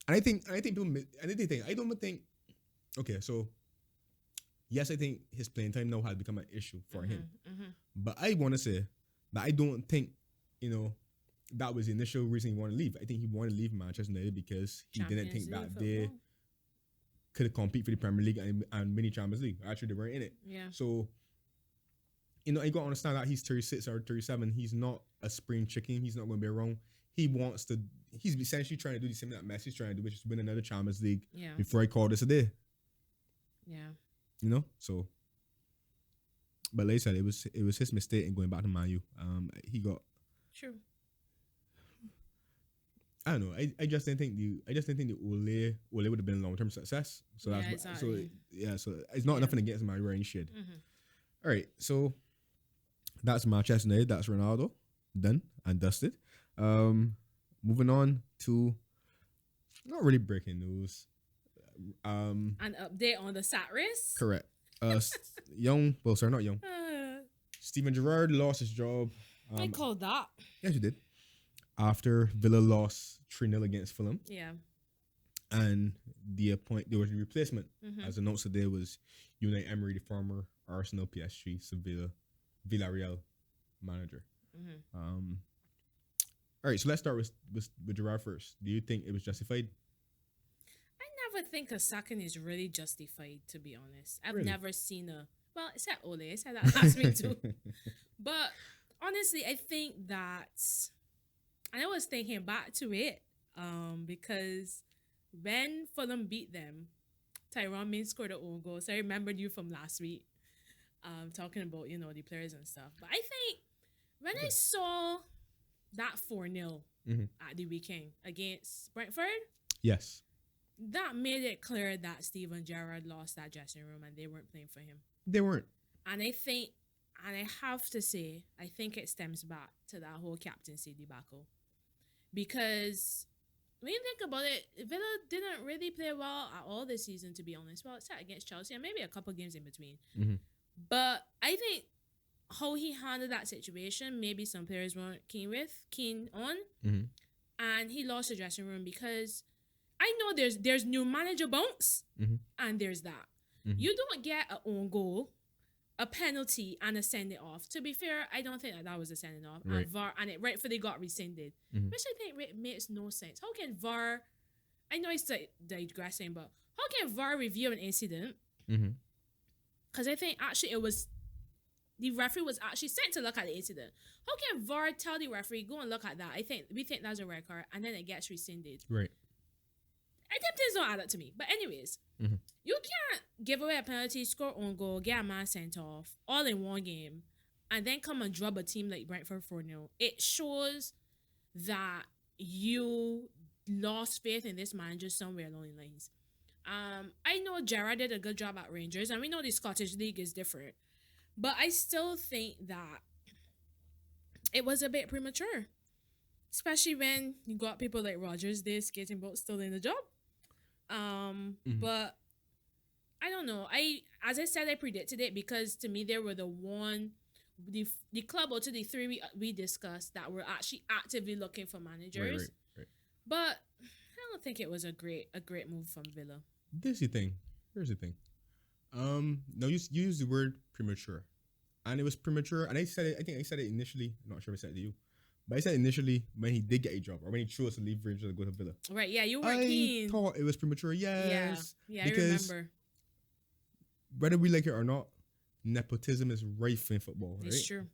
I think people. I don't think. Okay, so yes, I think his playing time now has become an issue for him. But I want to say that I don't think that was the initial reason he wanted to leave. I think he wanted to leave Manchester United because he didn't think that they could compete for the Premier League and mini Champions League. Actually, they weren't in it. Yeah. So, you got to understand that he's 36 or 37. He's not a spring chicken. He's not going to be around. He's essentially trying to do the same that Messi's trying to do, which is win another Champions League before I call this a day. Yeah. So. But like I said, it was his mistake in going back to Man U. He got... True. I don't know. I just didn't think the Ole would have been long term success. So Yeah, that's exactly. so it's not Yeah. nothing against my wearing shit. Mhm. All right, so that's Manchester United. That's Ronaldo done and dusted. Moving on to not really breaking news. An update on the SAT race. Correct. Not young. Steven Gerrard lost his job. I called that. Yes, you did. After Villa lost 3-0 against Fulham. Yeah. And there was a replacement. Mhm. As announced today was Unai Emery, the former Arsenal, PSG, Sevilla, Villarreal manager. Mhm. All right, so let's start with Gerrard first. Do you think it was justified? I never think a sacking is really justified, to be honest. I've Really? never seen well, it's at Ole. I said that last week too. But honestly, I think that, and I was thinking back to it, because when Fulham beat them, Tyrone Mings scored an own goal. So I remembered you from last week, talking about, the players and stuff. But I think when I saw that 4-0 at the weekend against Brentford, Yes. that made it clear that Steven Gerrard lost that dressing room and they weren't playing for him. They weren't. And I think, and I have to say, I think it stems back to that whole captaincy debacle. Because when you think about it, Villa didn't really play well at all this season, to be honest. Well, except against Chelsea and maybe a couple games in between. Mm-hmm. But I think how he handled that situation, maybe some players weren't keen on. Mm-hmm. And he lost the dressing room because I know there's new manager bounce, and there's that. Mm-hmm. You don't get an own goal, a penalty, and a send it off. To be fair, I don't think that was a sending off. Right. And VAR, and it rightfully got rescinded, which I think makes no sense. How can VAR? I know it's digressing, but how can VAR review an incident? Because I think actually it was the referee was actually sent to look at the incident. How can VAR tell the referee go and look at that? We think that's a red card, and then it gets rescinded. Right. I think things don't add up to me. But anyways, you can't give away a penalty, score on goal, get a man sent off, all in one game, and then come and drub a team like Brentford 4-0. It shows that you lost faith in this manager somewhere along the lines. I know Gerrard did a good job at Rangers, and we know the Scottish League is different. But I still think that it was a bit premature. Especially when you got people like Rodgers, they're skating about still in the job. But I don't know. As I said, I predicted it because to me they were the club out of the three we discussed that were actually actively looking for managers. Right. But I don't think it was a great move from Villa. Here's the thing. No, you used the word premature, and it was premature. And I said it. I think I said it initially. I'm not sure if I said it to you. But I said initially when he did get a job or when he chose to leave Rangers and go to Villa. Right, yeah, you were keen. I thought it was premature, yes. Yeah, I remember. Whether we like it or not, nepotism is rife in football, right? It's true.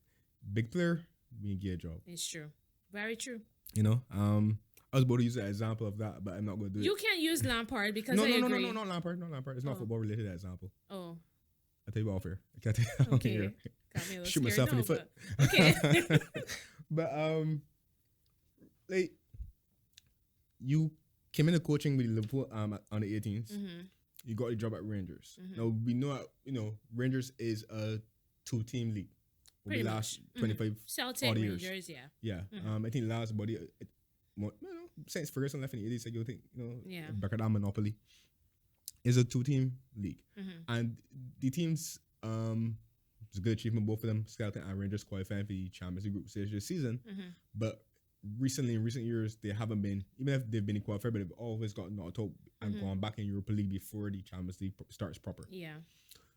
Big player, we get a job. It's true. Very true. I was about to use an example of that, but I'm not going to do it. You can't use Lampard because No, I agree. No, not Lampard. It's not football related example. Oh. I'll tell you what off here. I can't tell you Okay. here. Got me a little Shoot scared myself in the now, foot. but- Okay. But like you came into coaching with Liverpool on the 18th. You got a job at Rangers. Now we know Rangers is a 2-team league. Pretty the much. last 25 Celtic, odd years. Rangers, yeah. Yeah. I think last body since Ferguson left in the 80s, so you think Yeah. back at that monopoly is a 2-team league, and the teams it's a good achievement both of them. Skeleton and Rangers qualifying for the Champions League group stage this season, but recently in recent years they haven't been, even if they've been in qualifier, but they've always got knocked out and gone back in Europa League before the Champions League starts proper. Yeah.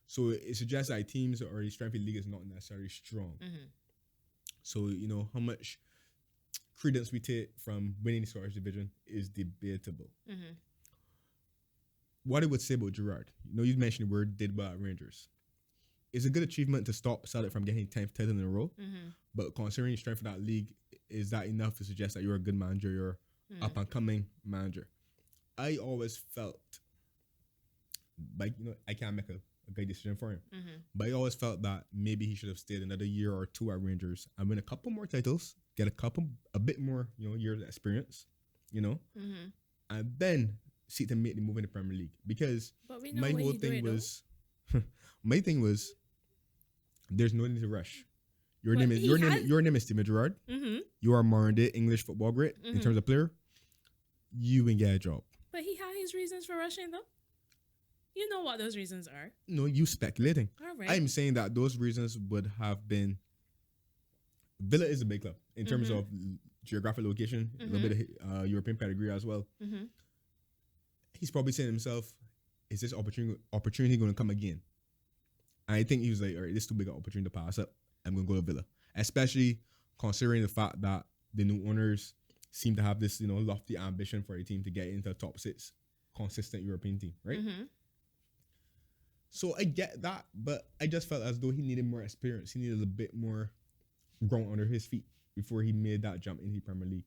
So it suggests that teams or the strength of the league is not necessarily strong. So how much credence we take from winning the Scottish division is debatable. What I would say about Gerrard, you mentioned the word did well at Rangers. It's a good achievement to stop Celtic from getting 10th title in a row, but considering the strength of that league, is that enough to suggest that you're a good manager, you're up and coming manager? I always felt like I can't make a good decision for him, but I always felt that maybe he should have stayed another year or two at Rangers and win a couple more titles, get a bit more years of experience, you know, and then seek to make the move in the Premier League. Because But we know my what whole he thing doing, was, my thing was, there's no need to rush. Your But name is he your name is Steven Gerrard. Mm-hmm. You are modern day English football great in terms of player. You will get a job. But he had his reasons for rushing, though. You know what those reasons are. No, you speculating. All right. I'm saying that those reasons would have been. Villa is a big club in terms of geographic location, a little bit of European pedigree as well. He's probably saying to himself, "Is this opportunity going to come again?" And I think he was like, "All right, this is too big an opportunity to pass up. I'm going to go to Villa," especially considering the fact that the new owners seem to have this, lofty ambition for a team to get into the top 6 consistent European team, right? So I get that, but I just felt as though he needed more experience. He needed a bit more ground under his feet before he made that jump into the Premier League.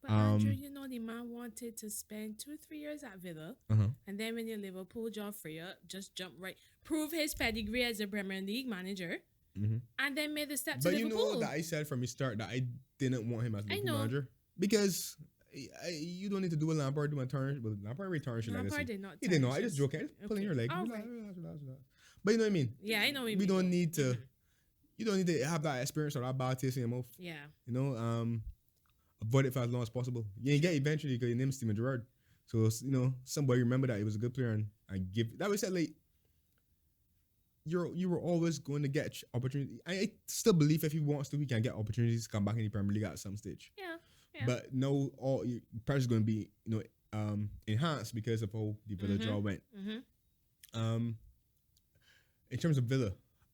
But Andrew, the man wanted to spend 2-3 years at Villa, and then when the Liverpool job free up, just jump right, prove his pedigree as a Premier League manager, and then made the step to Liverpool. But you know that I said from the start that I didn't want him as Liverpool manager because you don't need to do what Lampard do and tarnish. Well, Lampard retarnished your legacy. Did not. He did not. I just joking. Pulling your leg. Right. But you know what I mean. Yeah, I know what you mean. We don't need to. You don't need to have that experience or that bad taste in your mouth. Yeah. Avoid it for as long as possible. You ain't get eventually because your name's Steven Gerrard. So, somebody remember that he was a good player and give that was said like you were always going to get opportunity. I still believe if he wants to, he can get opportunities to come back in the Premier League at some stage. Yeah. But no, all your pressure is going to be enhanced because of how the Villa draw went. In terms of Villa,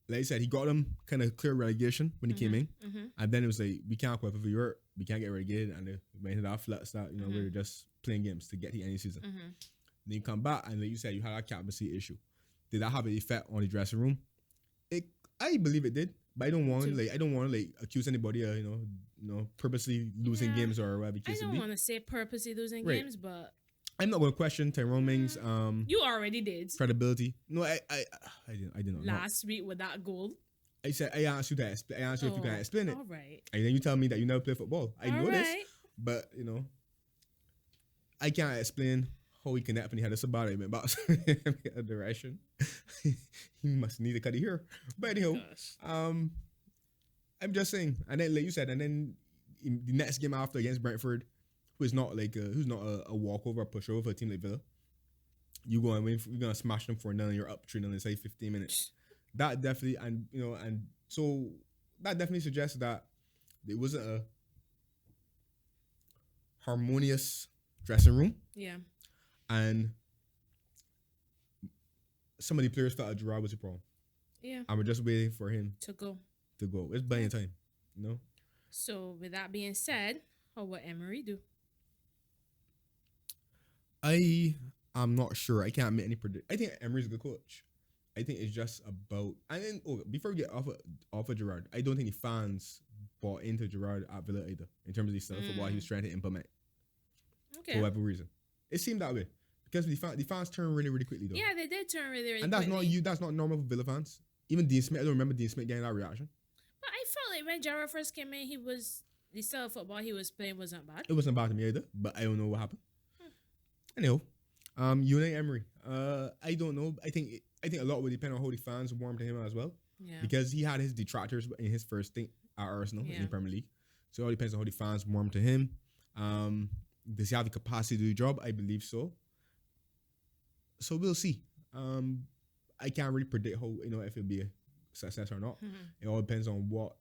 like I said, he got them kind of clear relegation when he came in, and then it was like we can't qualify for Europe, we can't get relegated, and they went into that flat start. Where they're just playing games to get the end of the season. Then you come back, and like you said, you had a captaincy issue. Did that have an effect on the dressing room? I believe it did, but I don't want to accuse anybody of purposely losing games or whatever. I don't want to say purposely losing games, but I'm not going to question Tyrone Mings. You already did credibility. No, I didn't. Last week with that goal. I said I asked you to explain. I asked you if you can explain it. All right. And then you tell me that you never play football. I know this, but I can't explain how he connect when he had a Sabari box a direction. He must need to cut it here. But anyhow, I'm just saying. And then like you said, and then in the next game after against Brentford, who's not a walkover or pushover for a team like Villa, you go and win. You're gonna smash them 4-0 and you're up 3-0 in say 15 minutes. That definitely and so that definitely suggests that it wasn't a harmonious dressing room. Yeah. And some of the players felt like Gerrard was a problem. Yeah. And we're just waiting for him to go. It's buying time, So with that being said, how will Emery do? I'm not sure. I can't make any prediction. I think Emery's a good coach. I think it's just about and then before we get off of Gerrard, I don't think the fans bought into Gerrard at Villa either in terms of the style of football he was trying to implement. Okay. For whatever reason, it seemed that way because the fans turn really really quickly though. Yeah, they did turn really really. And that's quickly. not you. That's not normal for Villa fans. Even Dean Smith, I don't remember Dean Smith getting that reaction. But I felt like when Gerrard first came in, the style of football he was playing wasn't bad. It wasn't bad to me either, but I don't know what happened. Anyhow, Unai Emery. I don't know. I think a lot would depend on how the fans warm to him as well. Yeah. Because he had his detractors in his first stint at Arsenal in the Premier League. So it all depends on how the fans warm to him. Does he have the capacity to do the job? I believe so. So we'll see. I can't really predict how if it'll be a success or not. It all depends on what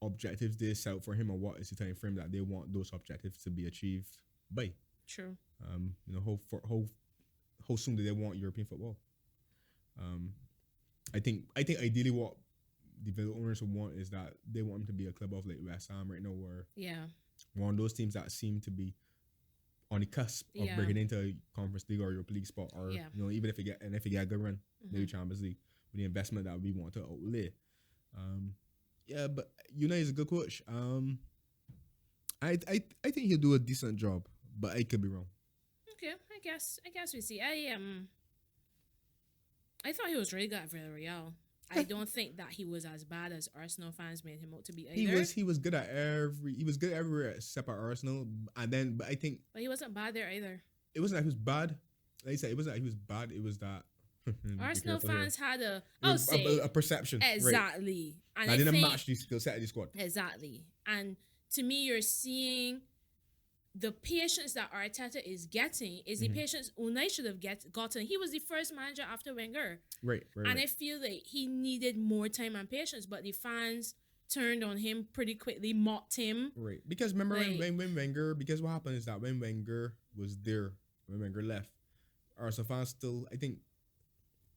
objectives they set out for him and what is the time frame that they want those objectives to be achieved by. True. How soon do they want European football? I think ideally what the Villa owners would want is that they want them to be a club of like West Ham right now, or one of those teams that seem to be on the cusp of breaking into a Conference League or Europa League spot, or even if they get a good run, maybe Champions League with the investment that we want to outlay. But Unai is a good coach. I think he'll do a decent job, but I could be wrong. Okay, I guess we see. I thought he was really good at Villarreal. I don't think that he was as bad as Arsenal fans made him out to be either. He was good at everywhere except at Arsenal. But I think But he wasn't bad there either. it wasn't that he was bad. Like I said, it wasn't that he was bad. It was that Arsenal fans had a perception. exactly, Right. and I didn't think, match the skill set of the squad. exactly. And to me, you're seeing the patience that Arteta is getting is the patience Unai should have gotten. He was the first manager after Wenger. Right. And I feel like he needed more time and patience, but the fans turned on him pretty quickly, mocked him. Right. Because remember when Wenger, because what happened is that when Wenger was there, when Wenger left, Arsenal fans still, I think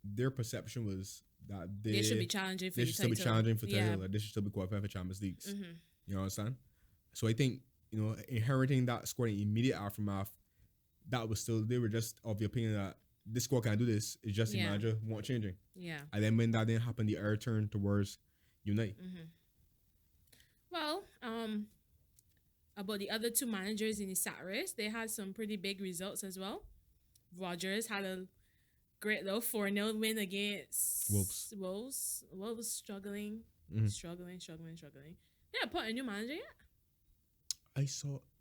their perception was that they should be challenging for the title. They should still be challenging for title. Like they should still be qualified for Champions Leagues. You know what I'm saying? So I think, inheriting that squad in immediate aftermath, that was still, they were just of the opinion that this squad can't do this. It's just the manager want changing. Yeah. And then when that didn't happen, the air turned towards Unite. Well, about the other two managers in the sack race, they had some pretty big results as well. Rodgers had a great little 4-0 win against Wolves. Wolves struggling. They appointed a new manager yet?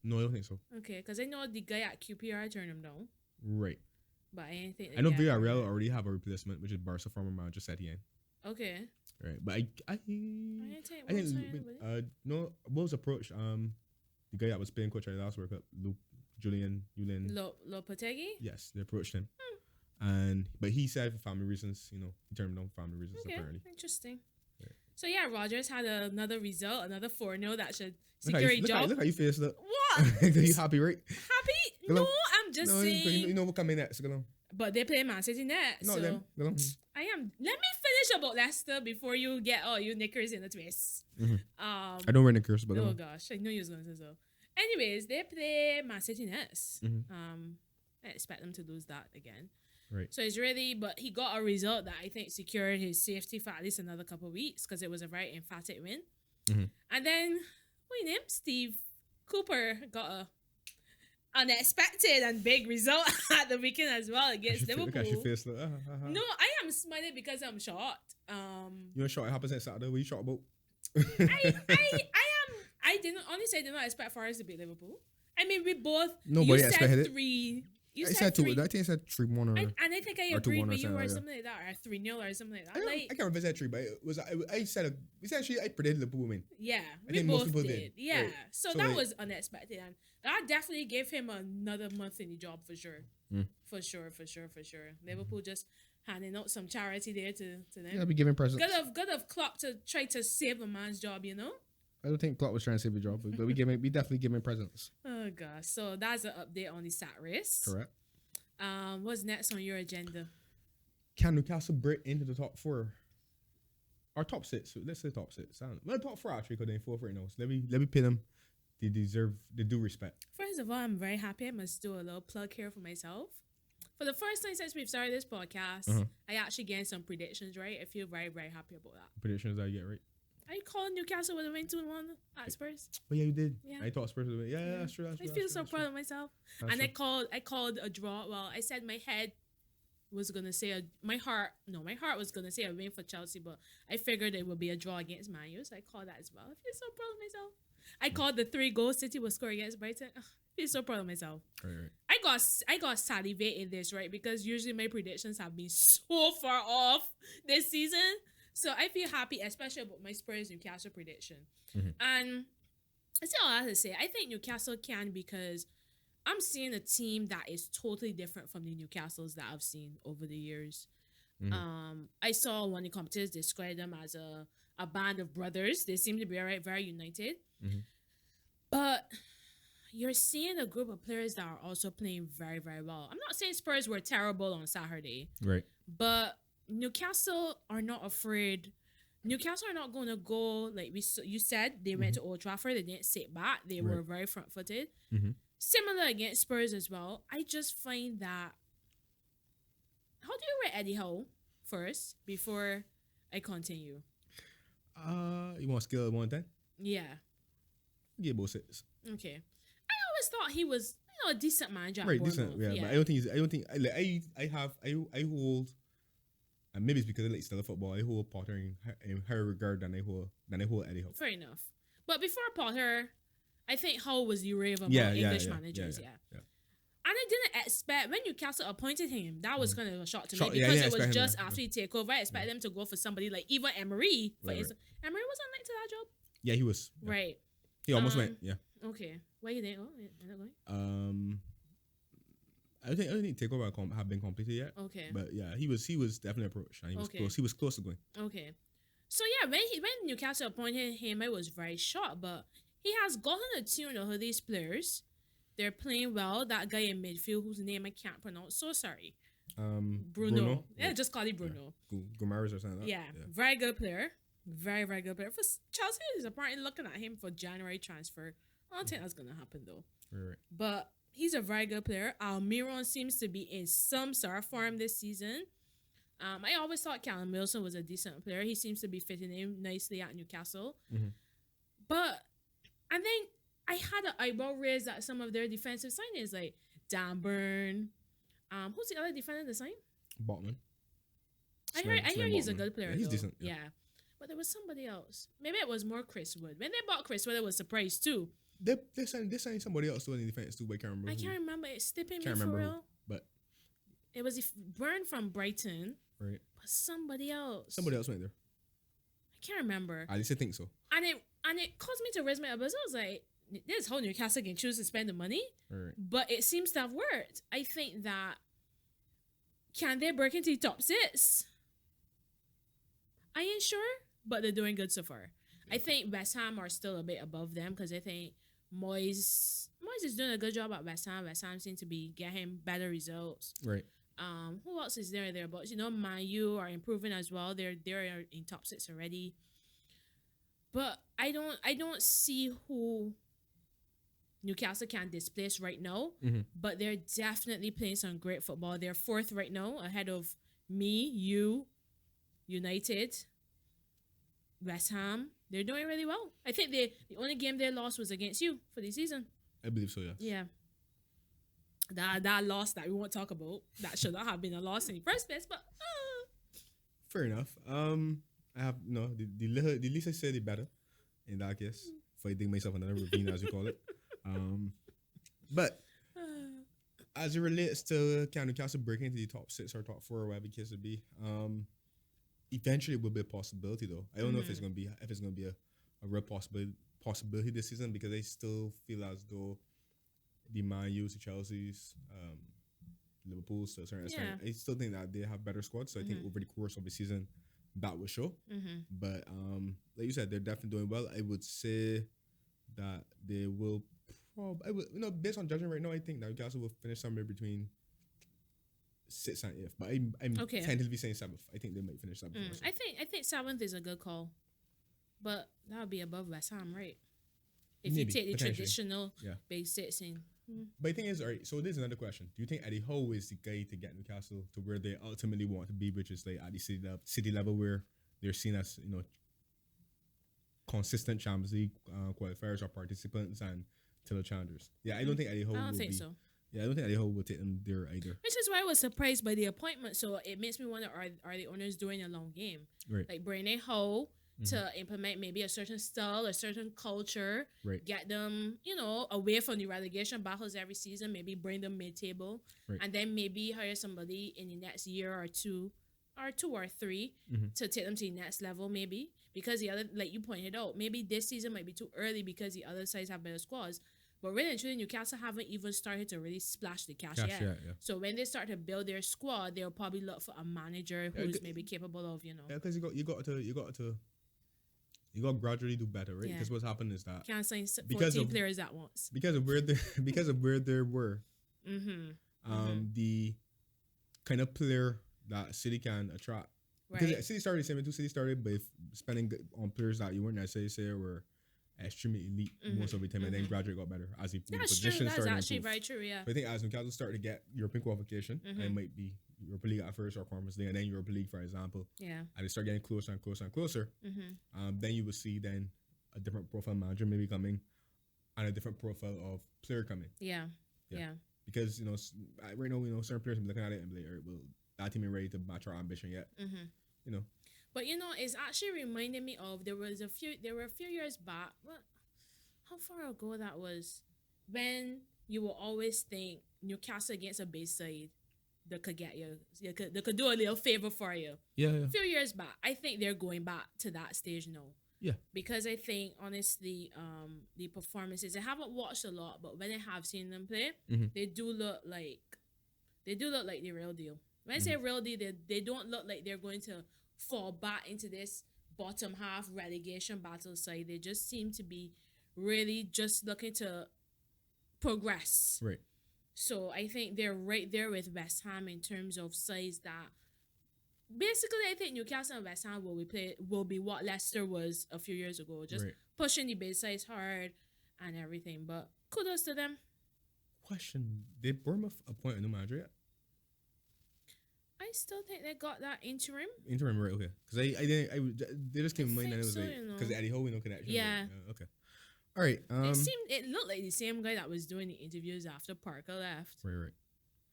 No, I don't think so. Okay, because I know the guy at QPR turned him down. Right. But I didn't think. I know Villarreal already have a replacement, which is Barca former manager Setien. Okay. Right, but I think no, Wolves approached the guy that was playing coach at the last World Cup, Julian. Lopetegui? Yes, they approached him, but he said for family reasons, he turned him down for family reasons. Okay, apparently. interesting. Right. So yeah, Rodgers had another result, another 4-0 that should secure a job. Look how you face. Look. What? You happy, right? Happy? No, I'm just saying. You know what coming next? Go on. But they play Man City next. No, so them. Go on. I am. Let me finish about Leicester before you get all you knickers in the twist. I don't wear knickers, but oh gosh, I know you was going to say so. Anyways, they play Man City next. I expect them to lose that again. Right. So but he got a result that I think secured his safety for at least another couple of weeks because it was a very emphatic win. And then, Steve Cooper got a unexpected and big result at the weekend as well against Liverpool. Look at your face. Look. No, I am smiling because I'm shocked. You know, shot. It happens next Saturday. What are you shot about? I did not expect Forest to beat Liverpool. I mean, we both. Nobody expected it. 3. You I said 2. three. I think I said 3-1 and I think I agreed with you or like something like that, or 3-0 or something like that. I can't remember if I said 3, but it was. I said essentially I predicted Liverpool win. Yeah, I we think most both people did. Yeah, right. so that was unexpected, and that definitely gave him another month in the job for sure. For sure. Liverpool just handing out some charity there to them. Yeah, be giving presents. Good of Klopp to try to save a man's job, I don't think Klopp was trying to save the job, but we definitely giving presents. Oh gosh, so that's an update on the sack race. Correct. What's next on your agenda? Can Newcastle break into the top 4? Or top 6? Let's say top 6. Well, top 4 actually, because they're 4 right now. So let me pay them. They deserve the due respect. First of all, I'm very happy. I must do a little plug here for myself. For the first time since we've started this podcast, I actually gained some predictions right. I feel very, very happy about that. Predictions that you get right. I called Newcastle with a win 2-1 at Spurs. Oh yeah, you did. Yeah. I thought Spurs would win. Yeah, that's true. I feel so proud of myself. And I called a draw. Well, I said my head was gonna say my heart was gonna say a win for Chelsea, but I figured it would be a draw against Man U, so I called that as well. I feel so proud of myself. I called the 3 goals City will score against Brighton. I feel so proud of myself. Right. I got salivated this, right? Because usually my predictions have been so far off this season. So I feel happy, especially about my Spurs Newcastle prediction. And that's all I have to say. I think Newcastle can because I'm seeing a team that is totally different from the Newcastles that I've seen over the years. I saw one of the commentators describe them as a band of brothers. They seem to be very united. But you're seeing a group of players that are also playing very, very well. I'm not saying Spurs were terrible on Saturday. Right. But Newcastle are not afraid. Newcastle are not going to go, like you said, they went to Old Trafford. They didn't sit back. They were very front-footed. Similar against Spurs as well. I just find that... How do you rate Eddie Howe first before I continue? You want scale of 1 to 10? Yeah. Give both 6. Okay. I always thought he was, a decent manager. Right, decent. Yeah, but I don't think. I hold And maybe it's because they like style of football. They hold Potter in higher regard than they hold Eddie Howe. Fair enough. But before Potter, I think Hull was the rave among Yeah, English managers. Yeah. And I didn't expect, when Newcastle appointed him, that was kind of a shock to me because it was just after he take over. I expected them to go for somebody like even Emery. Emery wasn't linked to that job. Yeah, he was. Yeah. Right. He almost went. Yeah. Okay. Where you think? Oh, they're not going. I don't think takeover have been completed yet. Okay. But yeah, he was definitely approached and he was close. He was close to going. Okay. So yeah, when Newcastle appointed him, I was very shocked. But he has gotten a tune of these players. They're playing well. That guy in midfield whose name I can't pronounce. So sorry. Bruno. Yeah, just call it Bruno. Yeah. Gomares or something like that. Yeah. Very good player. Very, very good player. For Chelsea is apparently looking at him for January transfer. I don't think that's going to happen though. Right. But he's a very good player. Almiron seems to be in some sort of form this season. I always thought Callum Wilson was a decent player. He seems to be fitting in nicely at Newcastle. Mm-hmm. And then I had an eyebrow raised at some of their defensive signings, like Dan Burn. Who's the other defender they signed? Botman. I hear he's a good player. Yeah, he's though. decent. Yeah. But there was somebody else. Maybe it was more Chris Wood. When they bought Chris Wood, I was surprised too. They signed somebody else doing the defense too, but I can't remember. I can't remember. It's slipping me Can't for remember real. who, but it was Burn from Brighton. Right. But somebody else. Somebody else went there. I can't remember. At least I think so. And it caused me to raise my eyebrows. I was like, this whole Newcastle can choose to spend the money. Right. But it seems to have worked. I think that can they break into the top 6? I ain't sure, but they're doing good so far. Yeah. I think West Ham are still a bit above them because I think Moyes is doing a good job at West Ham. West Ham seem to be getting better results. Right. Who else is there? But Man U are improving as well. They're in top 6 already. But I don't see who Newcastle can displace right now. Mm-hmm. But they're definitely playing some great football. They're 4th right now, ahead of me, you, United, West Ham. They're doing really well. I think the only game they lost was against you for the season. I believe so, yes. Yeah. That loss that we won't talk about, that should not have been a loss in the first place, but fair enough. I have the least I said the better in that case. If I dig myself another ravine as you call it. But as it relates to can Newcastle breaking into the top 6 or top 4 or whatever the case would be, eventually it will be a possibility though. I don't know if it's gonna be a real possibility this season because I still feel as though the Man U's, the Chelsea's, Liverpool's to a certain extent, I still think that they have better squads. So I think over the course of the season that will show. But like you said, they're definitely doing well. I would say that they will based on judging right now, I think that Newcastle will finish somewhere between 6th and 8th. But I'm tentatively saying 7th. I think they might finish 7th. I think 7th is a good call. But that would be above West Ham, right? If you take the traditional basics in. But the thing is, all right, so there's another question. Do you think Eddie Howe is the guy to get Newcastle to where they ultimately want to be, which is like at the city level where they're seen as, consistent Champions League qualifiers or participants and title challengers? Yeah, I don't think Eddie Howe I don't think so. Yeah, I don't think Eddie Howe will take them there either. Which is why I was surprised by the appointment. So it makes me wonder, are the owners doing a long game? Right. Like bringing Howe to implement maybe a certain style, a certain culture, get them, away from the relegation battles every season, maybe bring them mid-table, and then maybe hire somebody in the next year or two or three to take them to the next level, maybe. Because the other, like you pointed out, maybe this season might be too early because the other sides have better squads. But really and truly, Newcastle haven't even started to really splash the cash yet. Yeah. So when they start to build their squad, they'll probably look for a manager who's maybe capable of, Yeah, because you got to gradually do better, right? Because what's happened is that can't sign 14 players at once because of where they were. The kind of player that City can attract. Because City started the same way too. City started by spending on players that you weren't necessarily were extremely elite most of the time, and then gradually got better as the position started. That's actually very true. Yeah. But I think as Newcastle started to get European qualification, and it might be Europa League at first or Conference League, and then Europa League, for example. Yeah. And they start getting closer and closer and closer. Then you will see then a different profile manager maybe coming, and a different profile of player coming. Yeah. Because right now certain players will be looking at it and be like, all right, well, that team ain't ready to match our ambition yet. You know. But it's actually reminding me of there were a few years back. What? How far ago that was? When you will always think Newcastle against a base side, they could get you. They could do a little favor for you. Yeah. A few years back, I think they're going back to that stage now. Yeah. Because I think honestly, the performances, I haven't watched a lot, but when I have seen them play, they do look like the real deal. When I say real deal, they don't look like they're going to fall back into this bottom half relegation battle side. They just seem to be really just looking to progress. Right. So I think they're right there with West Ham in terms of size that basically I think Newcastle and West Ham will be what Leicester was a few years ago. Just pushing the base size hard and everything. But kudos to them. Question. Did Bournemouth appoint a new manager yet? I still think they got that interim. Interim, right? Okay. Because they just came to mind and it was so, like, because Eddie Howe, no connection. Yeah. Okay. All right. It looked like the same guy that was doing the interviews after Parker left. Right.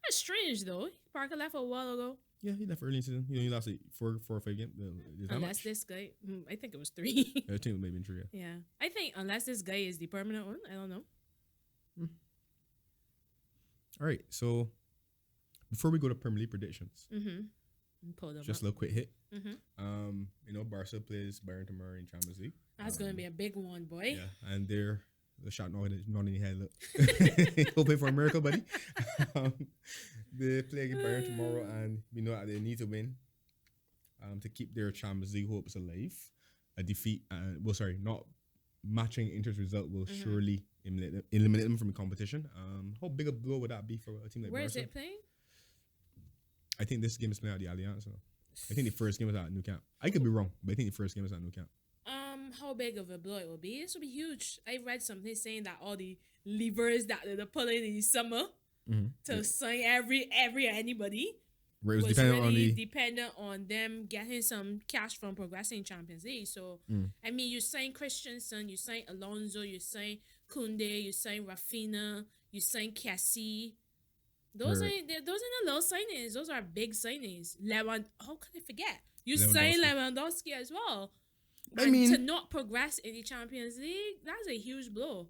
That's strange though. Parker left a while ago. Yeah, he left early in the season. He lost like 4 or 5 games. Unless this guy, I think it was 3. I think it may have been 3. Yeah, I think unless this guy is the permanent one, I don't know. All right, so before we go to Premier League predictions, just a little quick hit. Barca plays Bayern tomorrow in Champions League. That's gonna be a big one, boy. Yeah, and they're the shot not in the head. Look, hoping for a miracle, buddy. They play against Bayern tomorrow, and we know that they need to win to keep their Champions League hopes alive. A defeat, not matching Inter's result will surely eliminate them from the competition. How big a blow would that be for a team like Barca? Where is it playing? I think this game is playing at the Allianz. I think the first game was at Nou Camp. I could be wrong, but I think the first game was at Nou Camp. How big of a blow it will be? This will be huge. I read something saying that all the levers that they're pulling in the summer to sign anybody was dependent on them getting some cash from progressing Champions League. So I mean, you sign Christensen, you sign Alonso, you sign Koundé, you sign Rafinha, you sign Kessie. Those ain't the little signings. Those are big signings. How could I forget? You sign Lewandowski as well. I mean, to not progress in the Champions League, that's a huge blow.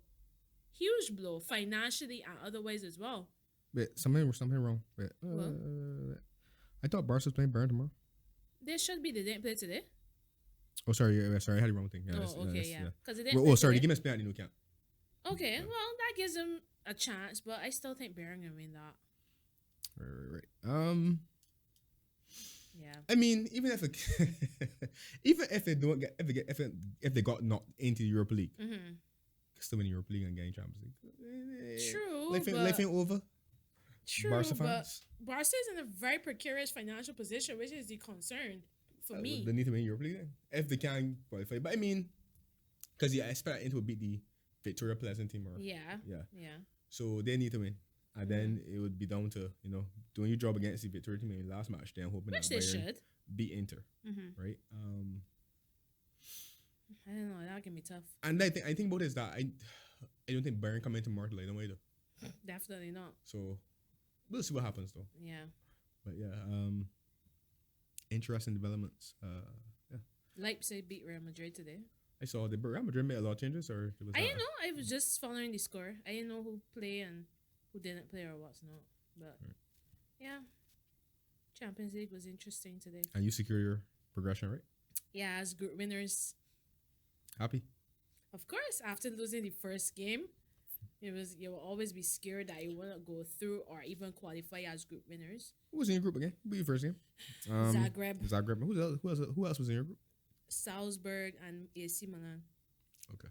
Huge blow, financially and otherwise as well. Wait, something wrong. Wait, I thought Barca was playing Bayern tomorrow. They should be. They didn't play today. Oh, sorry. I had the wrong thing. Yeah, Because they didn't. Sorry. The game is playing at the Nou Camp. Okay, well that gives them a chance, but I still think Bayern gonna win that. Right. Yeah. I mean, even if they don't get if they got knocked into the Europa League, still win the Europa League and getting Champions League. True. Life ain't over. True, Barca but fans. Barca is in a very precarious financial position, which is the concern for me. They need to win Europa League then, if they can qualify. But I mean, because I expect Inter will beat the Victoria Pleasant team. Yeah. So they need to win. And then it would be down to, doing your job against the Victoria team in the last match. Then hoping which that they Bayern should beat Inter, right? I don't know. That can be tough. And I think about it is that I don't think Bayern come into Martin like way though. Definitely not. So we'll see what happens though. Yeah. But interesting developments. Leipzig beat Real Madrid today. I saw the Real Madrid made a lot of changes, or I didn't know. I was just following the score. I didn't know who played and who didn't play or what's not. But yeah, Champions League was interesting today. And you secure your progression, right? Yeah, as group winners. Happy? Of course. After losing the first game, you will always be scared that you won't go through or even qualify as group winners. Who was in your group again? Who was your first game? Zagreb. Who else was in your group? Salzburg and AC Milan. Okay.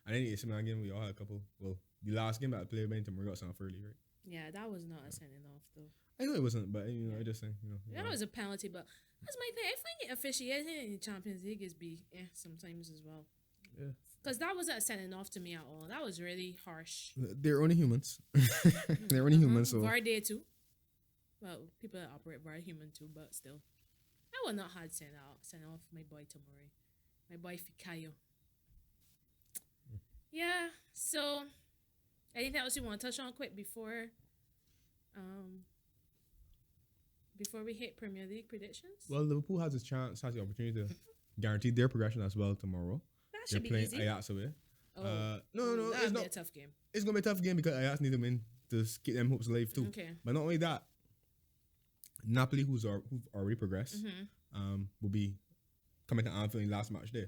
And then the AC Milan game, we all had a couple. Well, the last game that I played went to got sent off early, right? Yeah, that was not a sending off though. I know it wasn't, but I just think that was a penalty. But that's my thing. I find the officiating in the Champions League is sometimes as well. Yeah. Because that wasn't a sending off to me at all. That was really harsh. They're only humans. They're only humans. So VAR day too. Well, people that operate VAR human too, but still, I would not have sent off my boy Tomori, my boy Fikayo. Yeah. So, anything else you want to touch on quick before before we hit Premier League predictions? Well, Liverpool has the opportunity to guarantee their progression as well tomorrow. That They're should be playing easy. Ajax away. Oh, No, that'll it's be not. a tough game. It's gonna be a tough game because Ajax need to win to keep them hopes alive too. Okay. But not only that, Napoli, who've already progressed, will be coming to Anfield in last match day.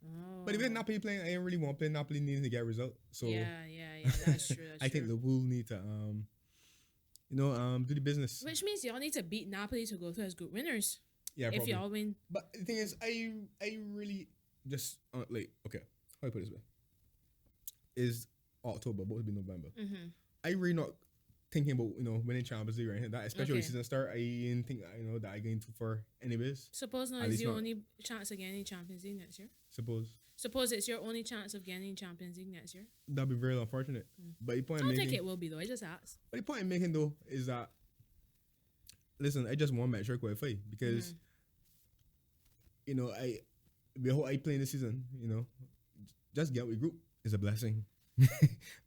Oh. But even Napoli playing, I ain't really want to play Napoli needing to get a result. So yeah, that's true. That's I think Liverpool need to do the business. Which means y'all need to beat Napoli to go through as group winners. Yeah, if probably. y'all win. But the thing is, I really just okay. How do I put it this way? Is October, but it'll be November. I really not thinking about winning Champions League or anything like that, especially when season start. I didn't think that I going too far anyways. Suppose now is your only chance of getting Champions League next year. Suppose it's your only chance of getting Champions League next year. That'd be very unfortunate. But the point I don't think it will be though. I just asked. But the point I'm making though is that listen, I just want to make sure I qualify because I playing this season. Just get with group is a blessing.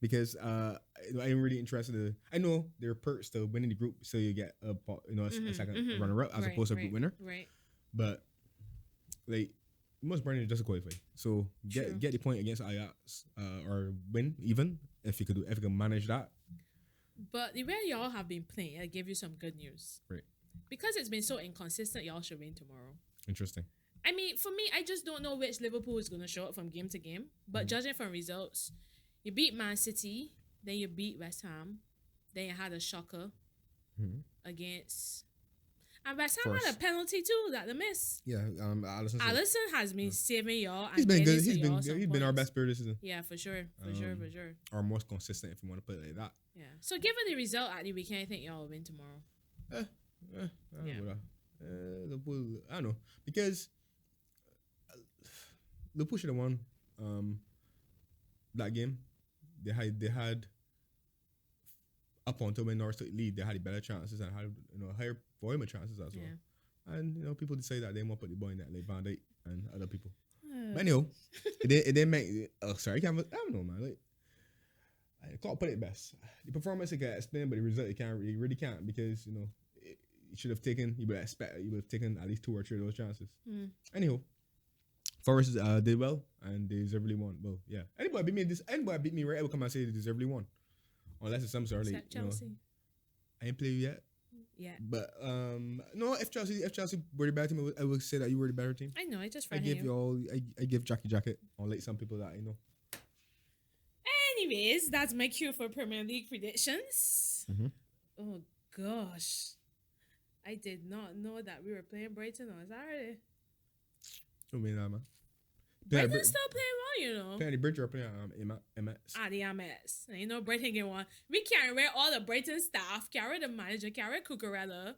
Because I'm really interested. I know there are perks to winning the group, so you get a second runner-up as opposed to a group winner. Right. But like most important is just to qualify. So get the point against Ajax or win even if you can manage that. But the way y'all have been playing, I give you some good news. Right. Because it's been so inconsistent, y'all should win tomorrow. Interesting. I mean, for me, I just don't know which Liverpool is going to show up from game to game. But judging from results, you beat Man City, then you beat West Ham, then you had a shocker against... And West Ham had a penalty too that they missed. Yeah, Alisson has been saving y'all. He's been good. He's been our best player this season. Yeah, for sure. For sure. Our most consistent, if you want to put it like that. Yeah. So given the result at the weekend, I think y'all will win tomorrow. Liverpool, I don't know. Because Liverpool should have won that game. They had up until when Norwich took the lead, they had the better chances and had higher volume of chances as well. And people decide that they want to put the ball in that like Van Dijk and other people. But anyhow, it didn't make. I don't know, man. Like I can't put it best. The performance it can explain, but the result it can't. It really can't because you should have taken. You would have taken at least 2 or 3 of those chances. Anyhow, Forest did well and they deservedly won. Well, yeah. Anybody beat me right? I will come and say they deservedly won. Unless it's some sort of like, Chelsea. I ain't played you yet. Yeah. But no, if Chelsea were the better team, I would say that you were the better team. I know. I just I give Jackie jacket, unlike some people that I know. Anyways, that's my cue for Premier League predictions. Oh gosh, I did not know that we were playing Brighton on Saturday. I mean that, man. Brighton's still playing well, Playing the Bridge or playing MS. The MS. Brighton get one. We carry all the Brighton staff, carry the manager, carry Cucurella.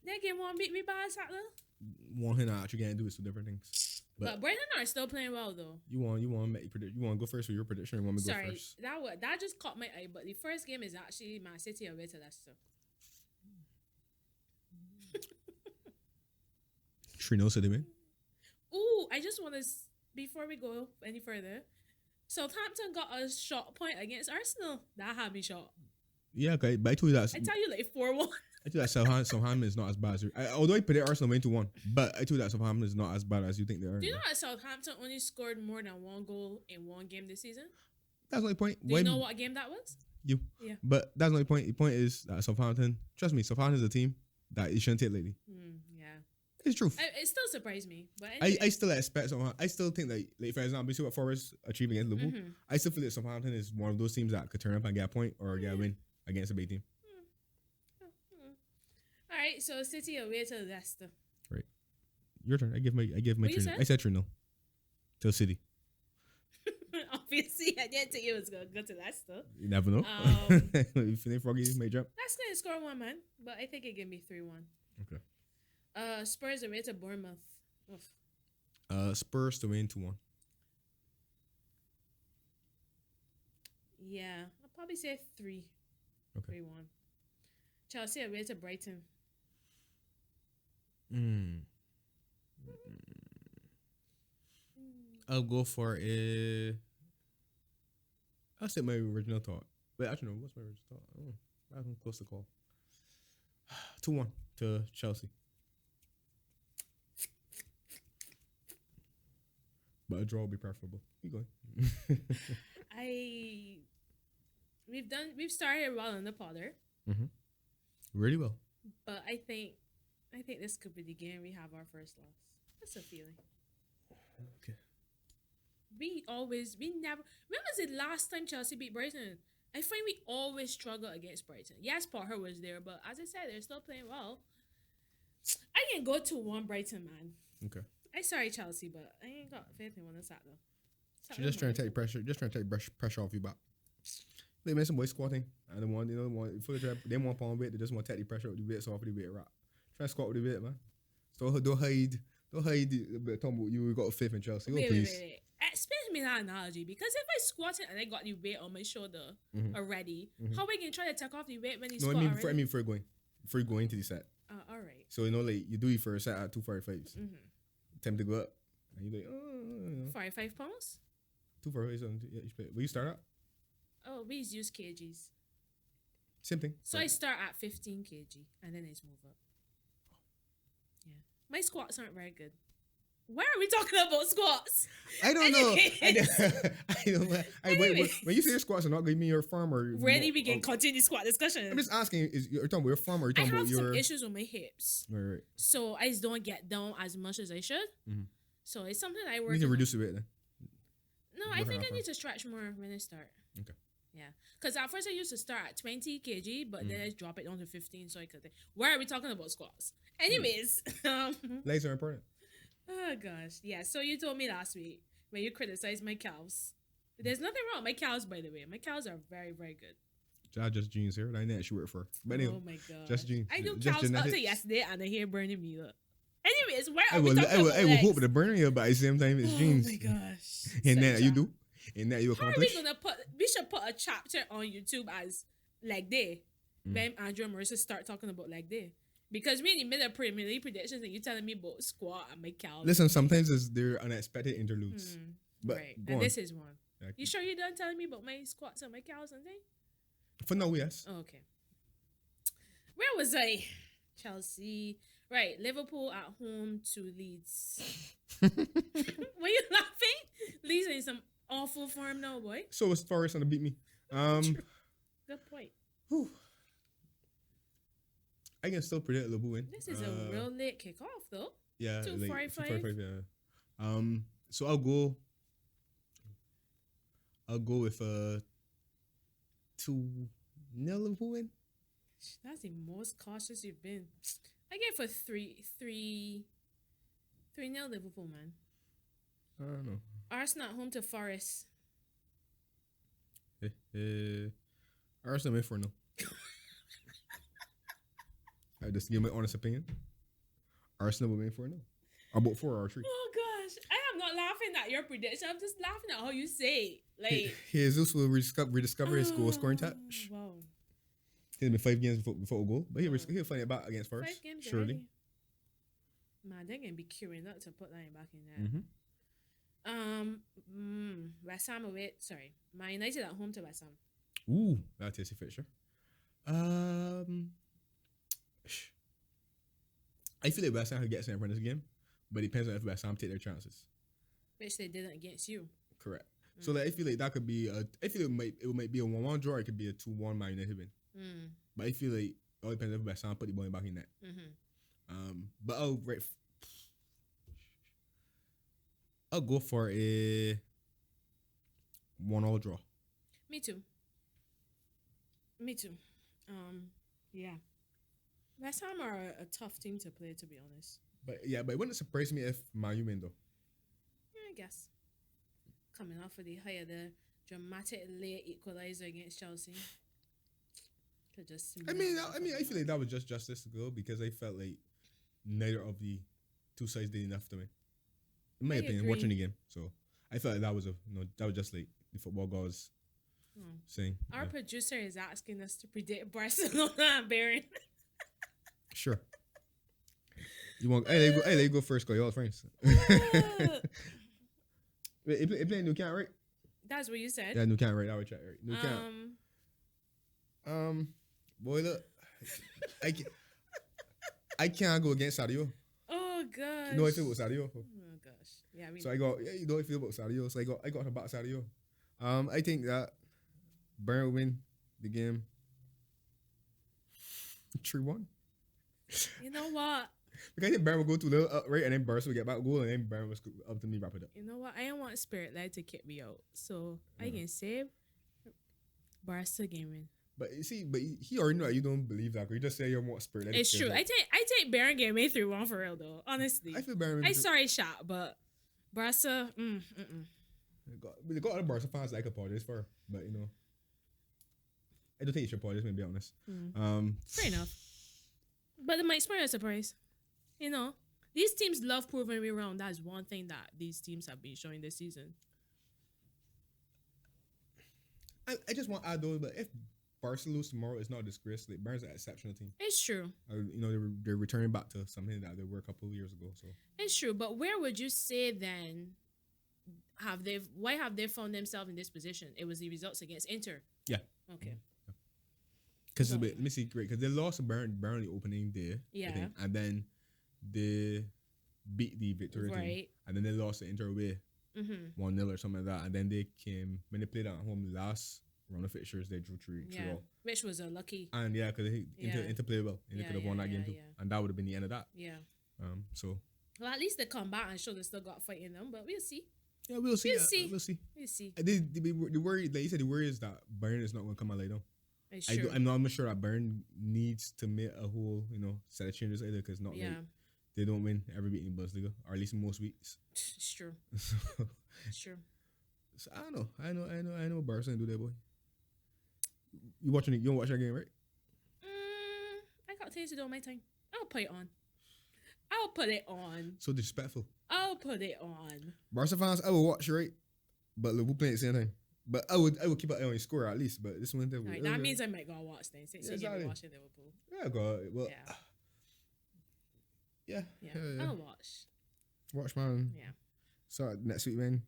They get one beat me by Saturday. One thing I actually can't do is 2 different things. But Brighton are still playing well though. You want to make predict? You want to go first for your prediction? Or you want me to go first? That just caught my eye. But the first game is actually Man City away to Leicester. 3-0 City win. Ooh, I just want to, before we go any further, Southampton got a shot point against Arsenal. That had me shot. Yeah, okay, but I told you that. I tell you like 4-1. I told you that Southampton is not as bad as although I predict Arsenal win to 1, but I told you that Southampton is not as bad as you think they are. Do you know that Southampton only scored more than 1 goal in 1 game this season? That's my point. Do you know what game that was? Yeah. But that's my point. The point is that Southampton, trust me, Southampton is a team that you shouldn't take lately. Yeah. It's truth. It still surprised me. But anyway. I still expect Southampton. I still think that, like, for example, you see what Forest achieved against Liverpool. I still feel that Southampton is one of those teams that could turn up and get a point or get a win against a big team. All right, so City away to Leicester. Right. Your turn. I give my 3-0. I said 3-0 to City. Obviously, I didn't think it was going to go to Leicester. You never know. If they froggy, may jump. That's going to score 1, man. But I think it can be 3-1. Okay. Spurs away to Bournemouth. Spurs to win 2-1. Yeah, I'll probably say 3. Okay. 3-1. Chelsea away to Brighton. I'll go for I'll say my original thought. Wait, actually no. What's my original thought? Oh, I'm close to call. 2-1. to Chelsea. But a draw would be preferable. Keep going. We've started well in the Potter, Really well. but I think this could be the game we have our first loss. That's a feeling. Okay. We never. When was the last time Chelsea beat Brighton? I find we always struggle against Brighton. Yes, Potter was there, but as I said, they're still playing well. I can go to one Brighton, man. Okay. I sorry Chelsea, but I ain't got faith in one of that though. She's just trying to take pressure. Just trying to take pressure off you back. They made some boys squatting. And they want for the trap. They want palm weight. They just want to take the pressure off the weight, so off the weight rock. Try to squat with the weight, man. So don't hide. Don't hide. Talking about you got a faith in Chelsea. Wait. Explain me that analogy, because if I squatted and I got the weight on my shoulder already, how am I gonna try to take off the weight when you squat already? I mean, before going to the set. All right. So like you do it for a set at 245s. Time to go up, and you like 45 pounds. 245s. Each plate. Will you start out? Oh, we use kgs. Same thing. So I start at 15 kg and then I just move up. Yeah, my squats aren't very good. Why are we talking about squats? I don't know. I don't know. Wait, when you say squats are not going to mean your farm or... Really, we can continue squat discussion. I'm just asking, you're talking about your farm or you're talking about your... I have some issues with my hips. Right. So I just don't get down as much as I should. So it's something I work on. You need to reduce the weight then. No, I think I need to stretch more when I start. Okay. Yeah. Because at first I used to start at 20 kg, but then I drop it down to 15 so I could... Why are we talking about squats? Anyways. Legs are important. Oh, gosh. Yeah, so you told me last week when you criticized my calves. There's nothing wrong with my calves, by the way. My calves are very, very good. Just jeans here. I know what you work for. But anyway, oh, my God. Just jeans. I do just calves up to yesterday and I hear burning me up. Anyways, where are we talking about I will hope to burn you, but at the same time, it's jeans. Oh, my gosh. And that you do. And that you accomplish. How are we going to we should put a chapter on YouTube as leg day. When Andrew and Marissa start talking about leg day. Because we in the middle of Premier League predictions and you're telling me about squat and my calves. Listen, sometimes they're unexpected interludes. But right. And this is one. Okay. You sure you're done telling me about my squats and my calves and things? For now, yes. Oh, okay. Where was I? Chelsea. Right. Liverpool at home to Leeds. Were you laughing? Leeds in some awful form now, boy. So was Forest gonna beat me. Good point. Whew. I can still predict Liverpool win. This is a real late kickoff, though. Yeah, 2:45. Yeah. So I'll go with 2-0 Liverpool win. That's the most cautious you've been. I get for 3-0 Liverpool, man. I don't know. Arsenal at home to Forest. Arsenal win 4-0. I just give my honest opinion. Arsenal will win 4-0. About 4 or 3. Oh gosh, I am not laughing at your prediction. I'm just laughing at how you say it. Like Jesus will rediscover his goal scoring touch. Wow. It's been 5 games before a goal, but he'll find it back against Forest. 5 games surely. Already. Man, they're gonna be queuing up to put that back in there. West Ham away. Sorry, Man United at home to West Ham. Ooh, that's a tasty fixture. I feel like West Ham could get something from this game, but it depends on if West Ham take their chances. Which they didn't against you. Correct. So like, I feel like that could be I feel like it might be a 1-1 draw. Or it could be a 2-1 Man United win. But I feel like it all depends if West Ham put the ball back in net. But I'll go for a 1-1 draw. Me too. Yeah. West Ham are a tough team to play, to be honest. But it wouldn't surprise me if Man U win though. Yeah, I guess. Coming off of the dramatic late equalizer against Chelsea. I feel like that was just justice to go because I felt like neither of the two sides did enough to me. In my opinion, watching the game. So I felt like that was just like the football gods saying. Our producer is asking us to predict Barcelona and Bayern. Sure. You want? Hey, go first. Cause y'all friends. Wait, you playing Newcastle, right? That's what you said. Yeah, Newcastle, right? I would check, right? Newcastle. Boy, look, I can't go against Sadio. Oh gosh. You know how I feel about Sadio. Oh gosh. Yeah, I mean, So I got you know how I feel about Sadio. So I got to back Sadio. I think that Bayern will win the game 3-1. you know what? Because I think Bayern will go to the right, and then Barca will get back goal, and then Bayern will up to me wrap it up. You know what? I don't want Spirit Lad to kick me out, so I can save Barca game win. But you see, he already know that you don't believe that. You just say you want Spirit. It's true. I take Bayern game win 3-1 for real though. Honestly, I feel Bayern. I sorry shot, but Barca. They got other Barca fans like apologize for, but you know, I don't think you should apologize. To be honest. Fair enough. But it might spur a surprise. You know, these teams love proving me wrong. That's one thing that these teams have been showing this season. I just want to add though, but if Barca lose tomorrow, it's not a disgrace. Like Bayern's an exceptional team. It's true. You know, they're returning back to something that they were a couple of years ago. So it's true. But where would you say then why have they found themselves in this position? It was the results against Inter. Yeah. Okay. Because let me see, great. Because they lost to Burnley opening day. Yeah. I think, and then they beat the Victoria team, and then they lost to Inter away 1-0 or something like that. And then they came when they played at home last round of fixtures. They drew 3 which was a lucky. And yeah, because Inter played well, and they could have won that game too, and that would have been the end of that. Yeah. So. Well, at least they come back and show they still got fight in them, but we'll see. Yeah, we'll see. We'll see. The worry, like you said, the worry is that Bayern is not going to come and lay down. It's true. I'm not sure that Bayern needs to make a whole, set of changes either, because like they don't win every week in Bundesliga, or at least most weeks. It's true. It's true. So I don't know. I know Barca and do that, boy. You don't watch that game, right? I got things to do on my time. I'll put it on. So disrespectful. I'll put it on. Barca fans, I will watch, right? But Liverpool playing at the same time. But I would keep an eye on your score at least. But this one, right, that means I might go watch then. Since you're watching Liverpool. Yeah, go. Well, yeah. I'll watch. Watch, man. Yeah. So next week when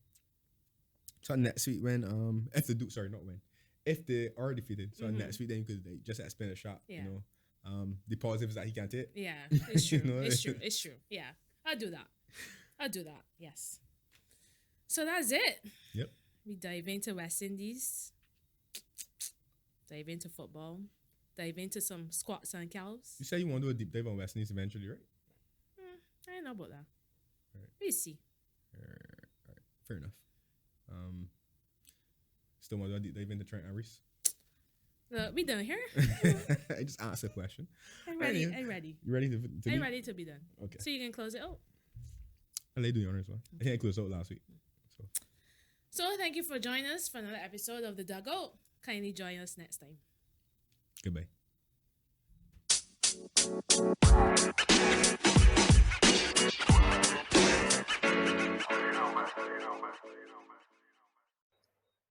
if they do, sorry, not when, if they are defeated, so next week then you could just spin a shot. Yeah. The positives that he can't take. Yeah, it's true. It's true. Yeah, I'll do that. Yes. So that's it. Yep. We dive into West Indies, dive into football, dive into some squats and cows. You said you want to do a deep dive on West Indies eventually, right? I don't know about that. Right. We'll see. All right. Fair enough. Still want to do a deep dive into Trent and Reece? We done here? I just asked a question. I'm ready. You ready to I'm ready to be done. Okay. So you can close it out. I'll let you do the honors one. I think I closed out last week. So thank you for joining us for another episode of The Dugout. Kindly join us next time. Goodbye.